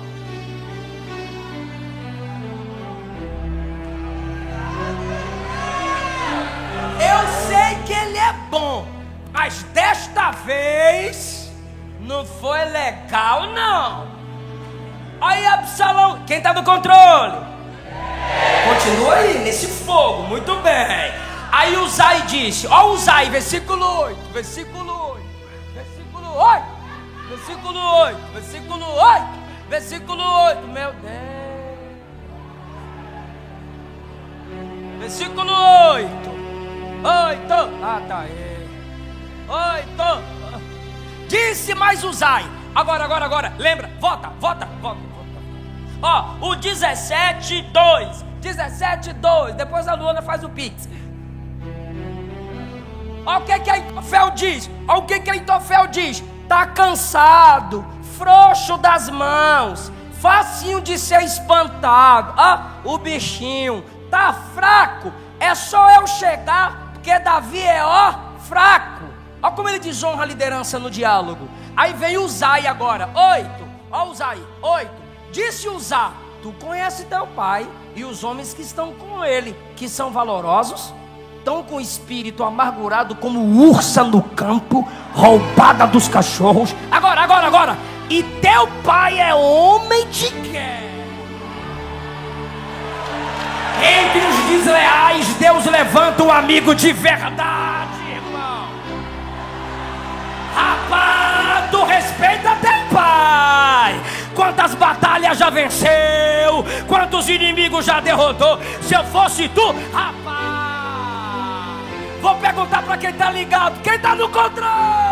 Eu sei que ele é bom, mas desta vez não foi legal, não. Aí Absalão, quem está no controle? Continua aí, nesse fogo, muito bem. Aí Uzai disse, ó Uzai, versículo 8, versículo 8, versículo 8, versículo 8, versículo 8, versículo 8, meu Deus. Versículo 8, 8, tá aí, 8. Disse mais Uzai, agora, lembra, vota. Ó, o 17:2, depois a Luana faz o pix. Ó o que Aitofel diz, tá cansado, frouxo das mãos, facinho de ser espantado. Ó, o bichinho tá fraco, é só eu chegar, porque Davi é fraco. Ó como ele desonra a liderança no diálogo. Aí vem Uzai agora, 8, ó Uzai, 8. Disse Uzá: tu conhece teu pai e os homens que estão com ele, que são valorosos, estão com o espírito amargurado como ursa no campo, roubada dos cachorros. Agora, e teu pai é homem de guerra. Entre os desleais, Deus levanta um amigo de verdade, irmão. Rapaz, tu respeita teu pai. Quantas batalhas já venceu, quantos inimigos já derrotou. Se eu fosse tu, rapaz, vou perguntar para quem tá ligado, quem tá no controle.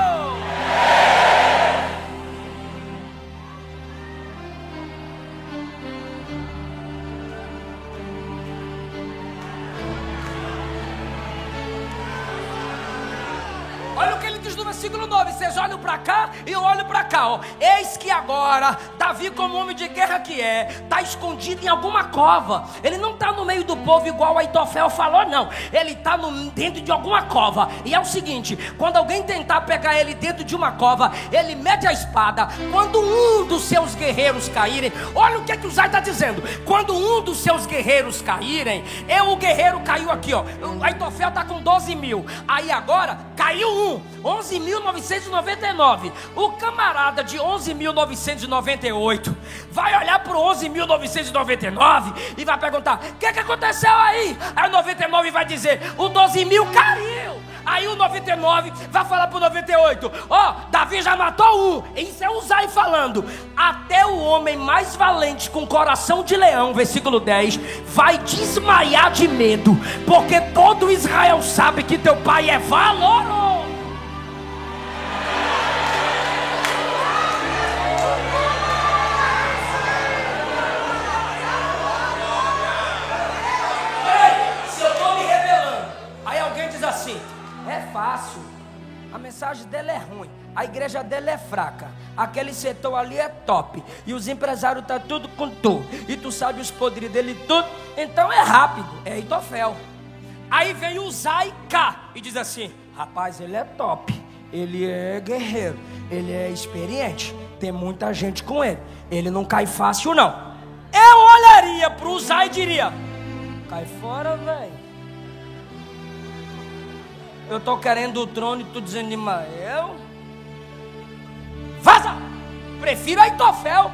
Olha o que ele diz no versículo 9. Vocês olham para cá e eu olho para cá, ó. Eis que agora Davi, como homem de guerra que é, está escondido em alguma cova. Ele não está no meio do povo igual Aitofel falou, não. Ele está dentro de alguma cova. E é o seguinte, quando alguém tentar pegar ele dentro de uma cova, ele mete a espada. Quando um dos seus guerreiros caírem, olha o que o Zay está dizendo. Quando um dos seus guerreiros caírem, o guerreiro caiu aqui, ó. Aitofel está com 12 mil. Aí agora caiu 11 11.999. O camarada de 11.998 vai olhar para o 11.999 e vai perguntar: o que aconteceu aí? Aí o 99 vai dizer: o 12.000 caiu. Aí o 99 vai falar pro 98: Davi já matou um. Isso é Uzai falando. Até o homem mais valente com coração de leão, versículo 10, vai desmaiar de medo, porque todo Israel sabe que teu pai é valoroso. Se eu estou me rebelando, aí alguém diz assim: é fácil, a mensagem dela é ruim, a igreja dela é fraca, aquele setor ali é top, e os empresários estão tudo com tu, e tu sabe os podres dele tudo, então é rápido, é Aitofel. Aí vem o Uzai cá e diz assim: rapaz, ele é top, ele é guerreiro, ele é experiente, tem muita gente com ele, ele não cai fácil não. Eu olharia para o Uzai e diria: cai fora, velho. Eu tô querendo o trono e tu dizendo: Imael, vaza! Prefiro Aitofel.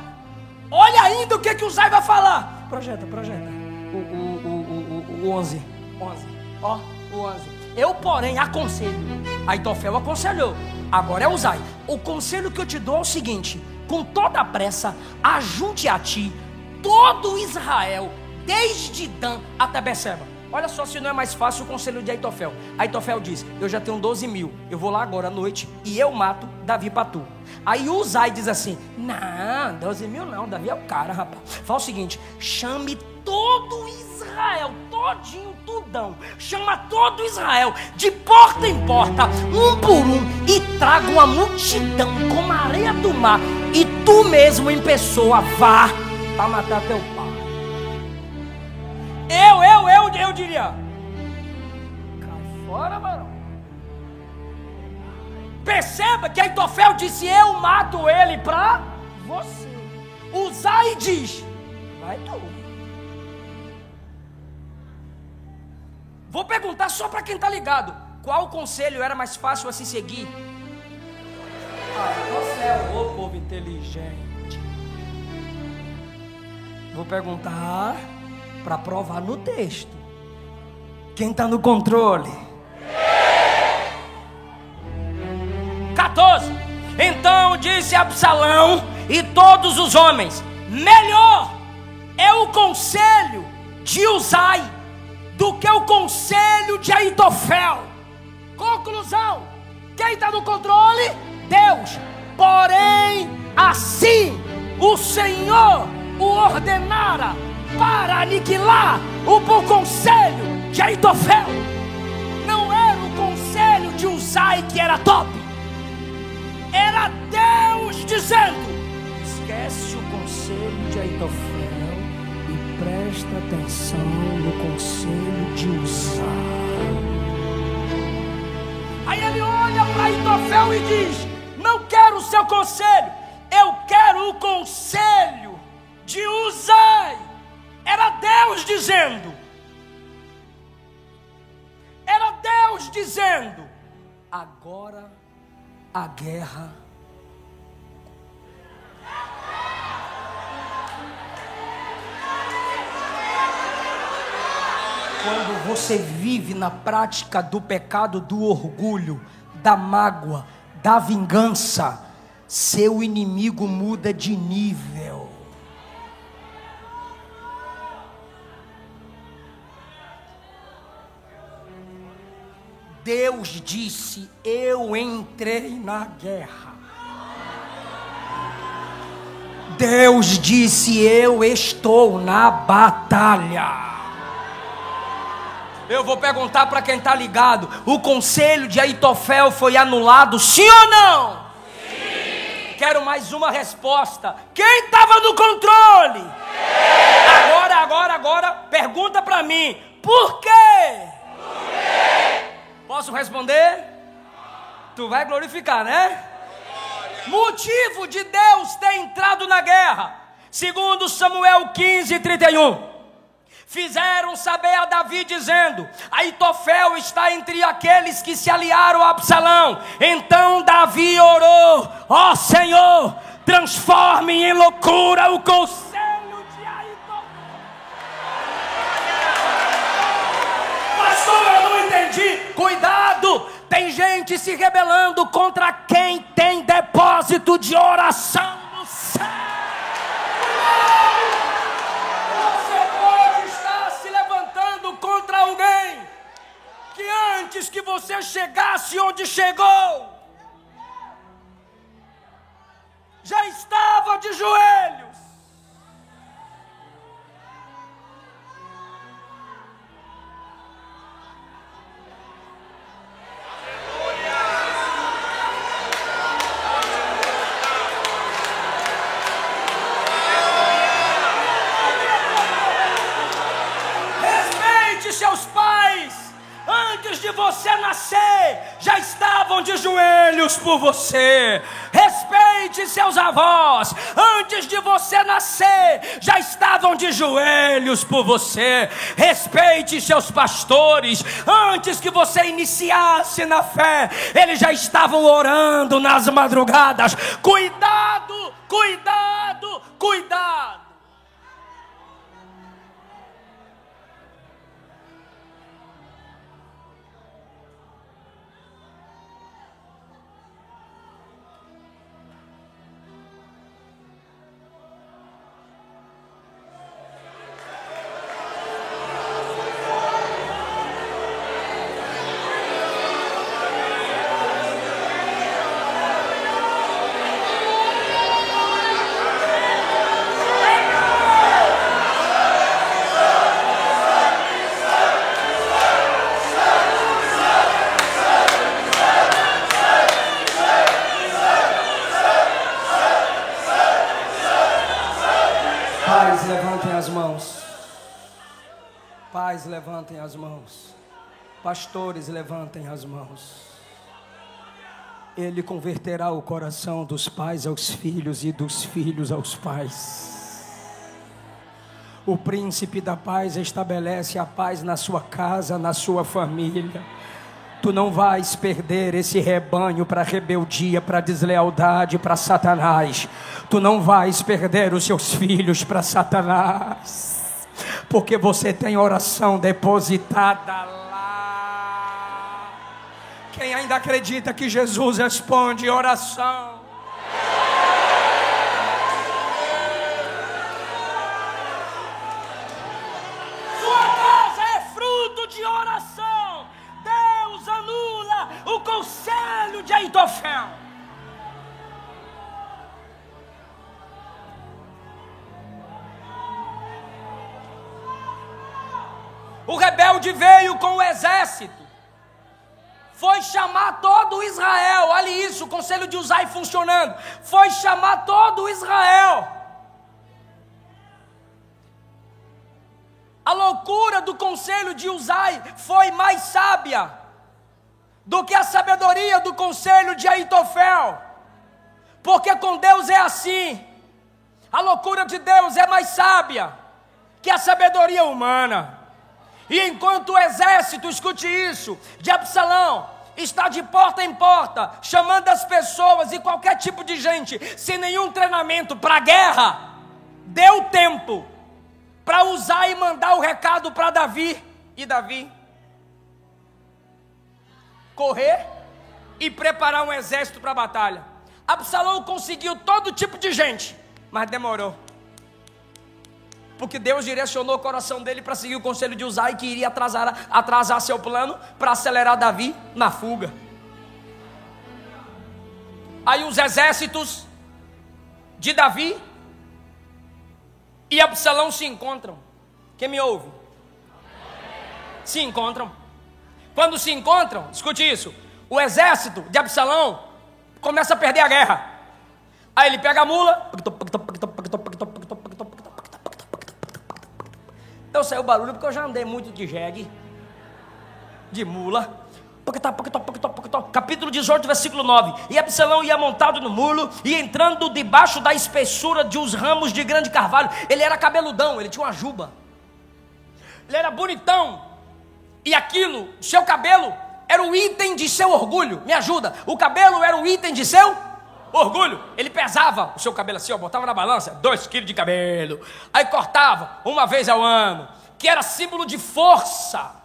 Olha ainda o que o Uzai vai falar. Projeta. O 11. Ó, o 11. Eu, porém, aconselho. Aitofel aconselhou. Agora é o Uzai. O conselho que eu te dou é o seguinte: com toda a pressa, ajunte a ti todo Israel, desde Dan até Beceba. Olha só se não é mais fácil o conselho de Aitofel. Aitofel diz: eu já tenho 12.000, eu vou lá agora à noite e eu mato Davi para tu. Aí o Uzai diz assim: não, 12.000 não, Davi é o cara, rapaz. Fala o seguinte: chame todo Israel, todinho, tudão. Chama todo Israel, de porta em porta, um por um, e traga uma multidão como a areia do mar, e tu mesmo em pessoa vá para matar teu pai. Eu diria: cai fora, varão. Perceba que Aitofel disse: eu mato ele pra você. Uzai diz: vai tu. Vou perguntar só para quem tá ligado: qual conselho era mais fácil a se seguir? Aitofel, ô povo inteligente. Vou perguntar para provar no texto. Quem está no controle? 14. Então disse Absalão e todos os homens: melhor é o conselho de Uzai do que o conselho de Aitofel. Conclusão: quem está no controle? Deus. Porém, assim o Senhor o ordenara para aniquilar o bom conselho de Aitofel. Não era o conselho de Uzai que era top, era Deus dizendo: esquece o conselho de Aitofel e presta atenção no conselho de Uzai. Aí ele olha para Aitofel e diz: não quero o seu conselho, eu quero o conselho de Uzai. Era Deus dizendo. Era Deus dizendo: agora a guerra. Quando você vive na prática do pecado, do orgulho, da mágoa, da vingança, seu inimigo muda de nível. Deus disse: eu entrei na guerra. Deus disse: eu estou na batalha. Eu vou perguntar para quem está ligado: o conselho de Aitofel foi anulado, sim ou não? Sim. Quero mais uma resposta. Quem estava no controle? Sim. Agora, pergunta para mim: por quê? Posso responder? Tu vai glorificar, né? Motivo de Deus ter entrado na guerra, segundo Samuel 15:31. fizeram saber a Davi, dizendo: Aitofel está entre aqueles que se aliaram a Absalão. Então Davi orou: ó Senhor, transforme em loucura o conselho de Aitofel. Pastor, eu não entendi. Cuidado, tem gente se rebelando contra quem tem depósito de oração no céu. Você pode estar se levantando contra alguém que antes que você chegasse onde chegou, já estava de joelhos. Respeite seus pais. Antes de você nascer, já estavam de joelhos por você. Respeite seus avós. Antes de você nascer, já estavam de joelhos por você. Respeite seus pastores. Antes que você iniciasse na fé, eles já estavam orando nas madrugadas. Cuidado, cuidado, cuidado. Pais, levantem as mãos. Pais, levantem as mãos. Pastores, levantem as mãos. Ele converterá o coração dos pais aos filhos e dos filhos aos pais. O príncipe da paz estabelece a paz na sua casa, na sua família. Tu não vais perder esse rebanho para rebeldia, para deslealdade, para Satanás. Tu não vais perder os seus filhos para Satanás, porque você tem oração depositada lá. Quem ainda acredita que Jesus responde oração? Sua casa é fruto de oração. Deus anula o conselho de Aitofel. O rebelde veio com o exército, foi chamar todo Israel. Olha isso, o conselho de Uzai funcionando. Foi chamar todo Israel. A loucura do conselho de Uzai foi mais sábia do que a sabedoria do conselho de Aitofel, porque com Deus é assim. A loucura de Deus é mais sábia que a sabedoria humana. E enquanto o exército, escute isso, de Absalão está de porta em porta, chamando as pessoas e qualquer tipo de gente, sem nenhum treinamento para a guerra, deu tempo para usar e mandar o recado para Davi. E Davi correr e preparar um exército para a batalha. Absalão conseguiu todo tipo de gente, mas demorou. Porque Deus direcionou o coração dele para seguir o conselho de Uzai, que iria atrasar seu plano para acelerar Davi na fuga. Aí os exércitos de Davi e Absalão se encontram. Quem me ouve? Se encontram. Quando se encontram, escute isso, o exército de Absalão começa a perder a guerra. Aí ele pega a mula. Então saiu o barulho porque eu já andei muito de jegue, de mula. Capítulo 18, versículo 9. E Absalão ia montado no mulo e entrando debaixo da espessura de uns ramos de grande carvalho. Ele era cabeludão, ele tinha uma juba. Ele era bonitão. E aquilo, seu cabelo, era o item de seu orgulho. Me ajuda. O cabelo era o item de seu orgulho. Ele pesava o seu cabelo assim, ó, botava na balança, 2 quilos de cabelo. Aí cortava uma vez ao ano, que era símbolo de força,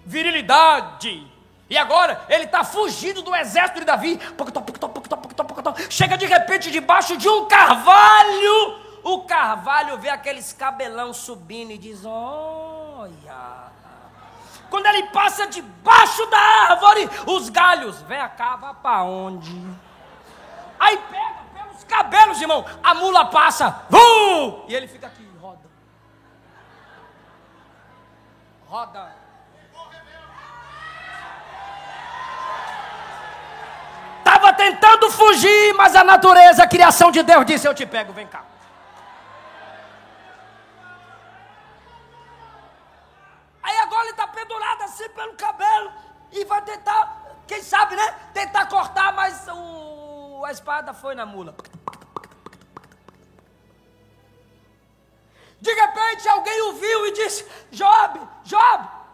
virilidade. E agora ele está fugindo do exército de Davi. Chega de repente debaixo de um carvalho. O carvalho vê aqueles cabelão subindo e diz: olha. Quando ele passa debaixo da árvore, os galhos, vem cá, vai para onde? Aí pega pelos cabelos, irmão. A mula passa, e ele fica aqui, roda. Roda. Estava tentando fugir, mas a natureza, a criação de Deus disse: eu te pego, vem cá. Aí agora ele está pendurado assim pelo cabelo e vai tentar, quem sabe, né? Tentar cortar, mas a espada foi na mula. De repente alguém o viu e disse: Joabe,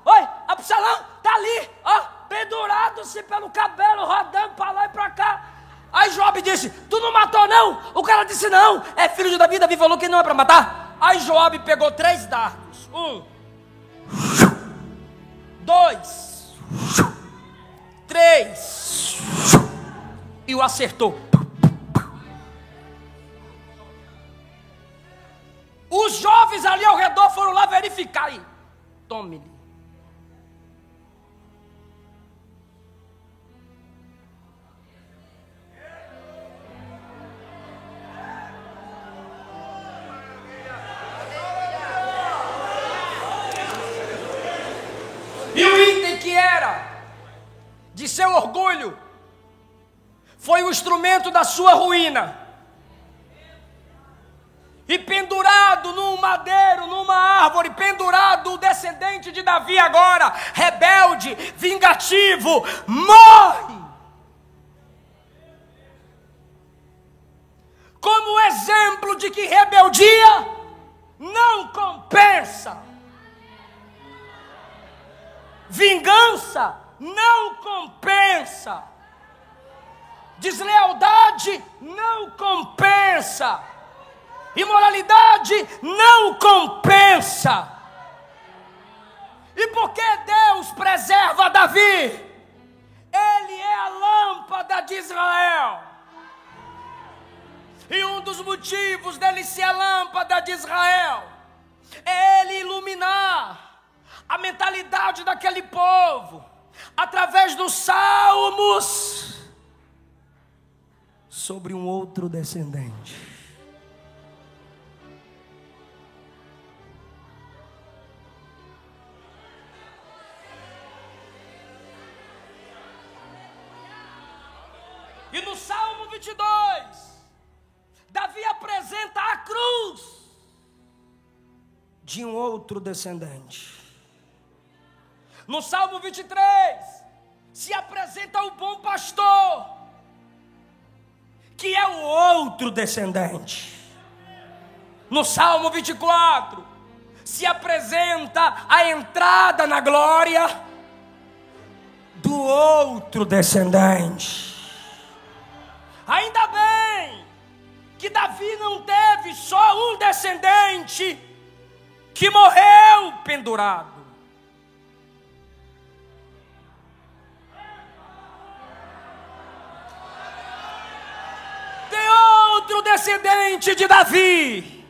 oi, Absalão, tá ali, ó, pendurado-se pelo cabelo, rodando para lá e para cá. Aí Joabe disse: tu não matou não? O cara disse: não, é filho de Davi, Davi falou que não é para matar. Aí Joabe pegou 3 dardos, 1, 2, 3, e o acertou. Os jovens ali ao redor foram lá verificar e tome-lhe. E o item que era de seu orgulho foi o instrumento da sua ruína. E pendurado num madeiro, numa árvore, pendurado o descendente de Davi agora, rebelde, vingativo, morre. Como exemplo de que rebeldia não compensa. Vingança não compensa. Deslealdade não compensa. Imoralidade não compensa. E por que Deus preserva Davi? Ele é a lâmpada de Israel. E um dos motivos dele ser a lâmpada de Israel é ele iluminar a mentalidade daquele povo através dos salmos sobre um outro descendente. E no Salmo 22, Davi apresenta a cruz de um outro descendente. No Salmo 23, se apresenta o bom pastor, que é o outro descendente. No Salmo 24, se apresenta a entrada na glória do outro descendente. Ainda bem que Davi não teve só um descendente que morreu pendurado. Tem outro descendente de Davi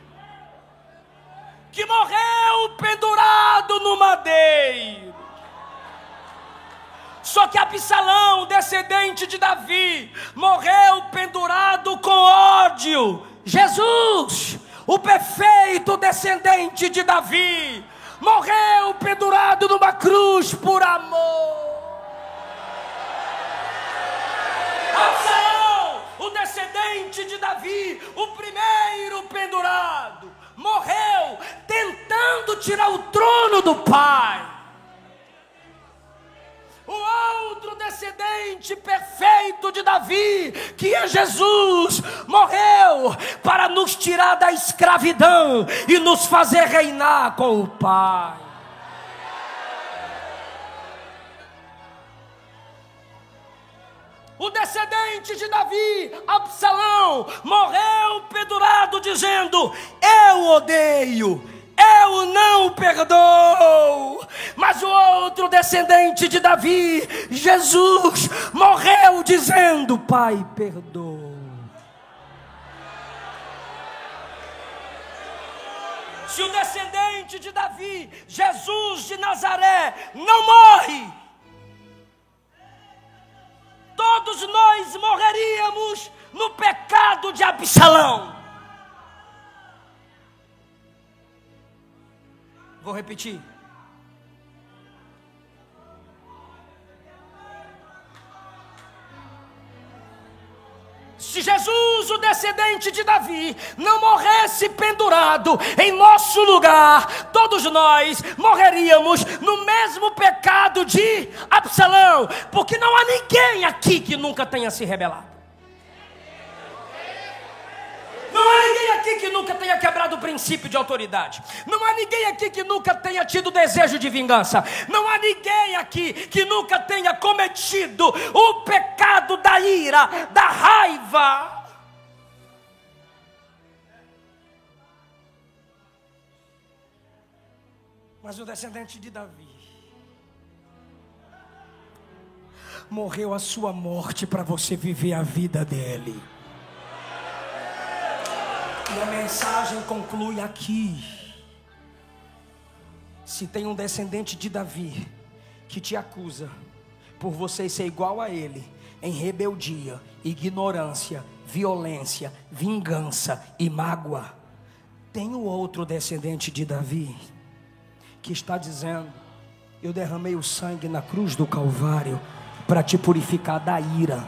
que morreu pendurado no madeiro. Só que Absalão, descendente de Davi, morreu pendurado com ódio. Jesus, o perfeito descendente de Davi, morreu pendurado numa cruz por amor. Absalão, o descendente de Davi, o primeiro pendurado, morreu tentando tirar o trono do pai. O outro descendente descendente perfeito de Davi, que é Jesus, morreu para nos tirar da escravidão e nos fazer reinar com o Pai. O descendente de Davi, Absalão, morreu pendurado dizendo: eu odeio, eu não perdoo. Mas o outro descendente de Davi, Jesus, morreu dizendo: Pai, perdoa. Se o descendente de Davi, Jesus de Nazaré, não morre, todos nós morreríamos no pecado de Absalão. Vou repetir. Se Jesus, o descendente de Davi, não morresse pendurado em nosso lugar, todos nós morreríamos no mesmo pecado de Absalão, porque não há ninguém aqui que nunca tenha se rebelado. Não há ninguém aqui que nunca tenha quebrado o princípio de autoridade. Não há ninguém aqui que nunca tenha tido desejo de vingança. Não há ninguém aqui que nunca tenha cometido o pecado da ira, da raiva. Mas o descendente de Davi morreu a sua morte para você viver a vida dele. E a mensagem conclui aqui. Se tem um descendente de Davi que te acusa por você ser igual a ele em rebeldia, ignorância, violência, vingança e mágoa, tem o outro descendente de Davi que está dizendo: eu derramei o sangue na cruz do Calvário para te purificar da ira,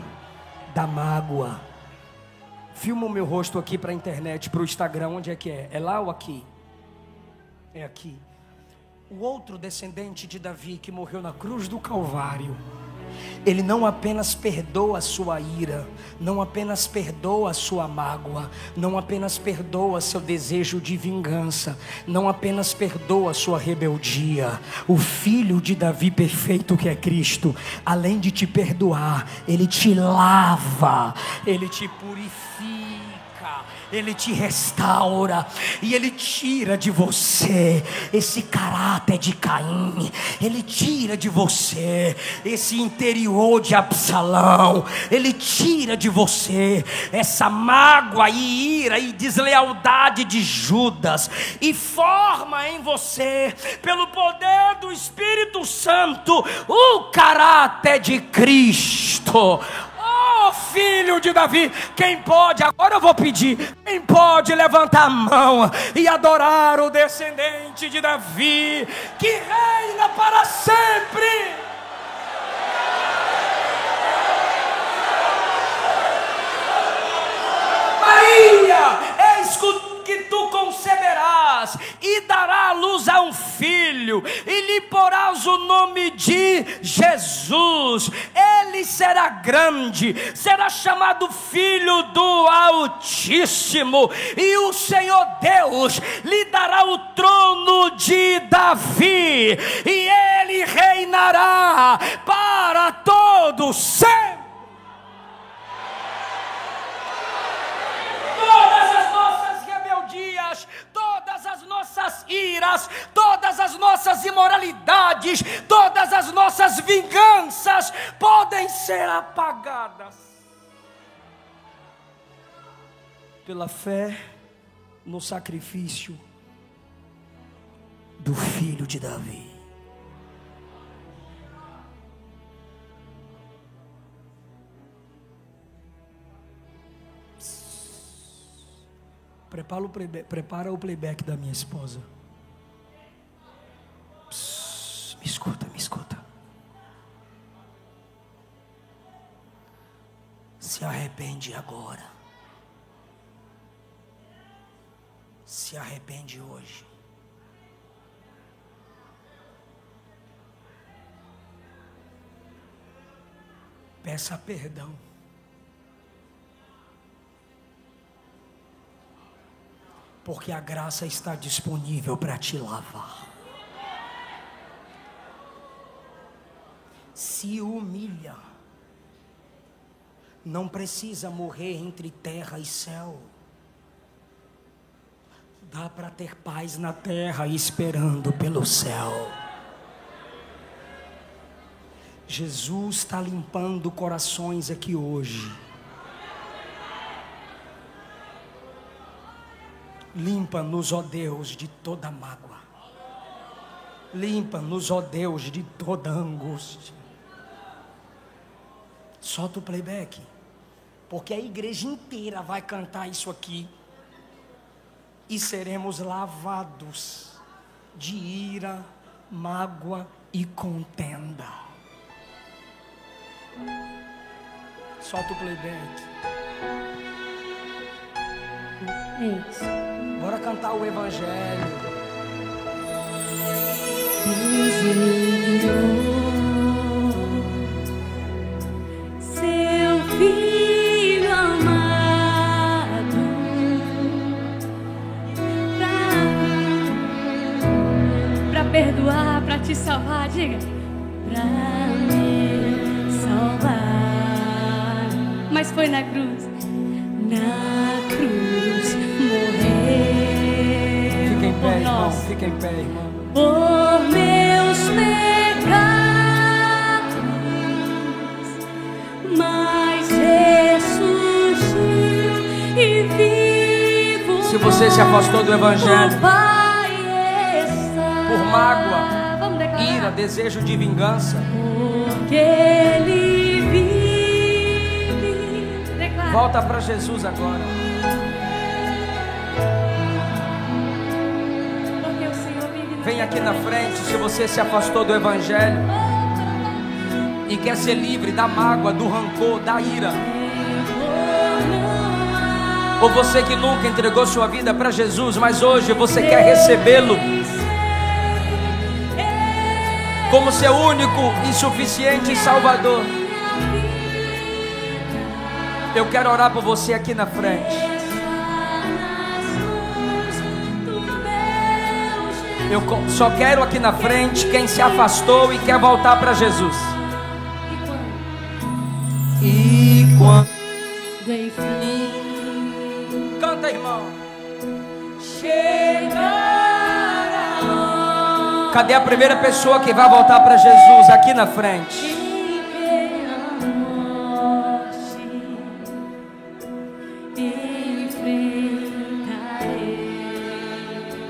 da mágoa. Filma o meu rosto aqui para a internet, para o Instagram. Onde é que é? É lá ou aqui? É aqui. O outro descendente de Davi que morreu na cruz do Calvário, ele não apenas perdoa a sua ira, não apenas perdoa a sua mágoa, não apenas perdoa seu desejo de vingança, não apenas perdoa a sua rebeldia. O filho de Davi perfeito, que é Cristo, além de te perdoar, ele te lava, ele te purifica, ele te restaura e ele tira de você esse caráter de Caim. Ele tira de você esse interior de Absalão. Ele tira de você essa mágoa e ira e deslealdade de Judas e forma em você, pelo poder do Espírito Santo, o caráter de Cristo. Oh, filho de Davi, quem pode, agora eu vou pedir, quem pode levantar a mão e adorar o descendente de Davi, que reina para sempre? Maria, eis que tu conceberás e dará à luz a um filho, e lhe porás o nome de Jesus. Ele será grande, será chamado Filho do Altíssimo, e o Senhor Deus lhe dará o trono de Davi, e ele reinará para todo sempre. Todas as nossas rebeldias, todas as nossas iras, todas as nossas imoralidades, todas as nossas vinganças podem ser apagadas pela fé no sacrifício do filho de Davi. Prepara o playback da minha esposa. Me escuta, me escuta. Se arrepende agora. Se arrepende hoje. Peça perdão. Porque a graça está disponível para te lavar. Se humilha. Não precisa morrer entre terra e céu. Dá para ter paz na terra esperando pelo céu. Jesus está limpando corações aqui hoje. Limpa-nos, ó Deus, de toda mágoa. Limpa-nos, ó Deus, de toda angústia. Solta o playback, porque a igreja inteira vai cantar isso aqui. E seremos lavados de ira, mágoa e contenda. Solta o playback. É isso. Bora cantar o evangelho. Deus enviou seu filho amado pra perdoar, pra te salvar, diga, pra me salvar. Mas foi na cruz morrer. Fica em pé, por irmão. nós. Fica em pé, irmão. Por meus pecados, mas ressurgiu e vivo. Se você se afastou do evangelho o Pai está. por mágoa, Vamos declarar. ira, desejo de vingança, Porque Ele vive. Declara. volta para Jesus agora. Porque o Senhor vive no Vem seu aqui na coração. frente se você se afastou do evangelho e quer ser livre da mágoa, do rancor, da ira. Ou você que nunca entregou sua vida para Jesus, mas hoje você quer recebê-lo como seu único e suficiente Salvador. Eu quero orar por você aqui na frente. Eu só quero aqui na frente quem se afastou e quer voltar para Jesus. E quando canta, irmão. Cadê a primeira pessoa que vai voltar para Jesus aqui na frente?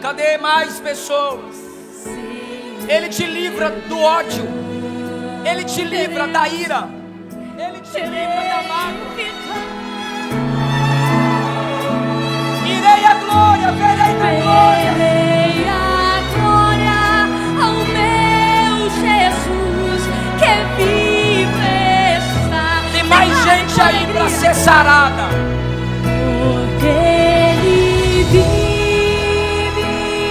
Cadê mais pessoas? Ele te livra do ódio. Ele te livra da ira. Ele te livra da mágoa. Irei à glória, verei na glória. Verei a glória ao meu Jesus que vivo está. Tem mais gente aí para ser sarada. Porque Ele vive.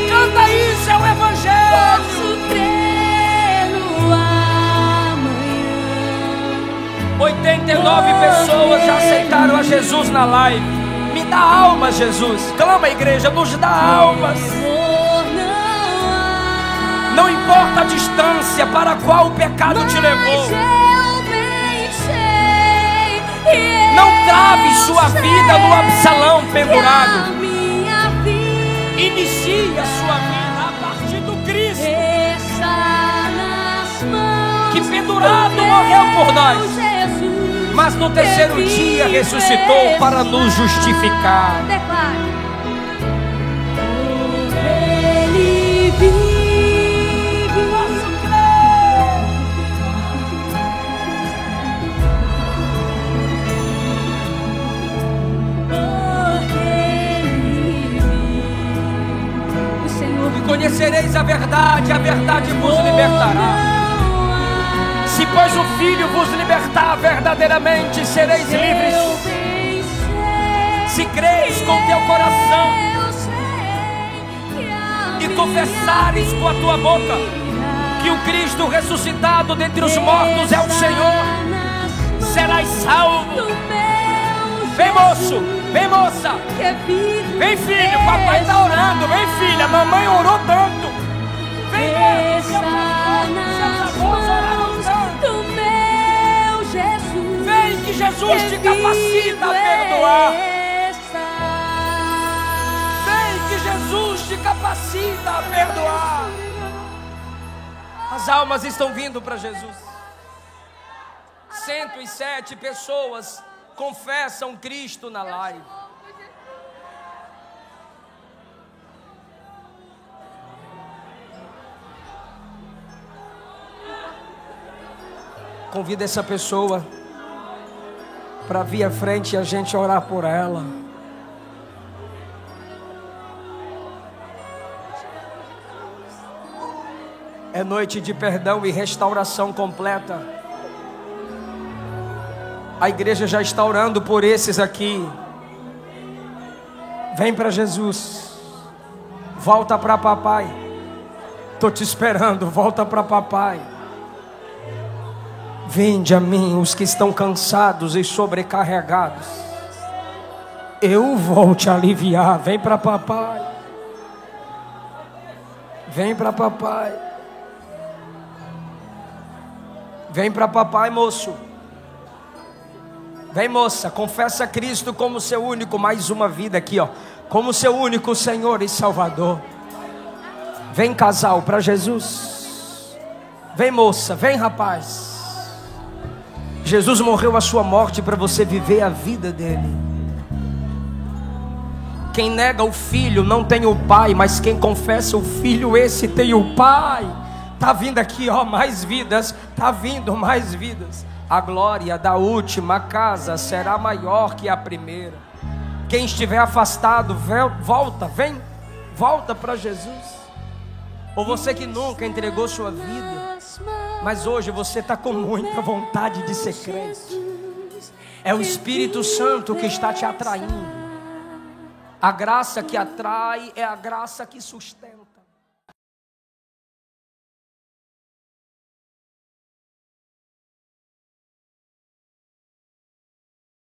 Canta isso, é o evangelho. Posso crer no amanhã. 89 pessoas já aceitaram a Jesus na live. Me dá almas, Jesus. Clama, igreja, nos dá almas. Não importa a distância para a qual o pecado te levou. Não trave sua vida no Absalão pendurado. Inicie a sua vida a partir do Cristo que pendurado morreu por nós, mas no terceiro dia ressuscitou para nos justificar. Ele vive. O Senhor E conhecereis a verdade vos libertará. Se pois o Filho vos libertar, verdadeiramente sereis livres. Se creres com teu coração e confessares com a tua boca que o Cristo ressuscitado dentre os mortos é o Senhor, serás salvo. do meu Vem, moço, vem, moça. que vive. Vem, filho, papai está orando. Vem, filha, mamãe orou tanto. Vem, Está seus nas avós oraram mãos tanto. do meu Jesus. Vem, que Jesus te capacita a perdoar. Vem, que Jesus te capacita a perdoar. As almas estão vindo para Jesus. 107 pessoas confessam Cristo na live. Convida essa pessoa para vir à frente e a gente orar por ela. É noite de perdão e restauração completa. A igreja já está orando por esses aqui. Vem para Jesus. Volta para papai. Estou te esperando, volta para papai. Vinde a mim os que estão cansados e sobrecarregados. Eu vou te aliviar. Vem para papai. Vem para papai. Vem para papai, moço. Vem, moça, confessa Cristo como seu único, mais uma vida aqui, ó, como seu único Senhor e Salvador. Vem, casal, para Jesus. Vem, moça, vem, rapaz. Jesus morreu a sua morte para você viver a vida dele. Quem nega o filho não tem o pai, mas quem confessa o filho, esse tem o pai. Tá vindo aqui, ó, mais vidas, tá vindo mais vidas. A glória da última casa será maior que a primeira. Quem estiver afastado, volta, vem, volta para Jesus. Ou você que nunca entregou sua vida, mas hoje você está com muita vontade de ser crente. É o Espírito Santo que está te atraindo. A graça que atrai é a graça que sustenta.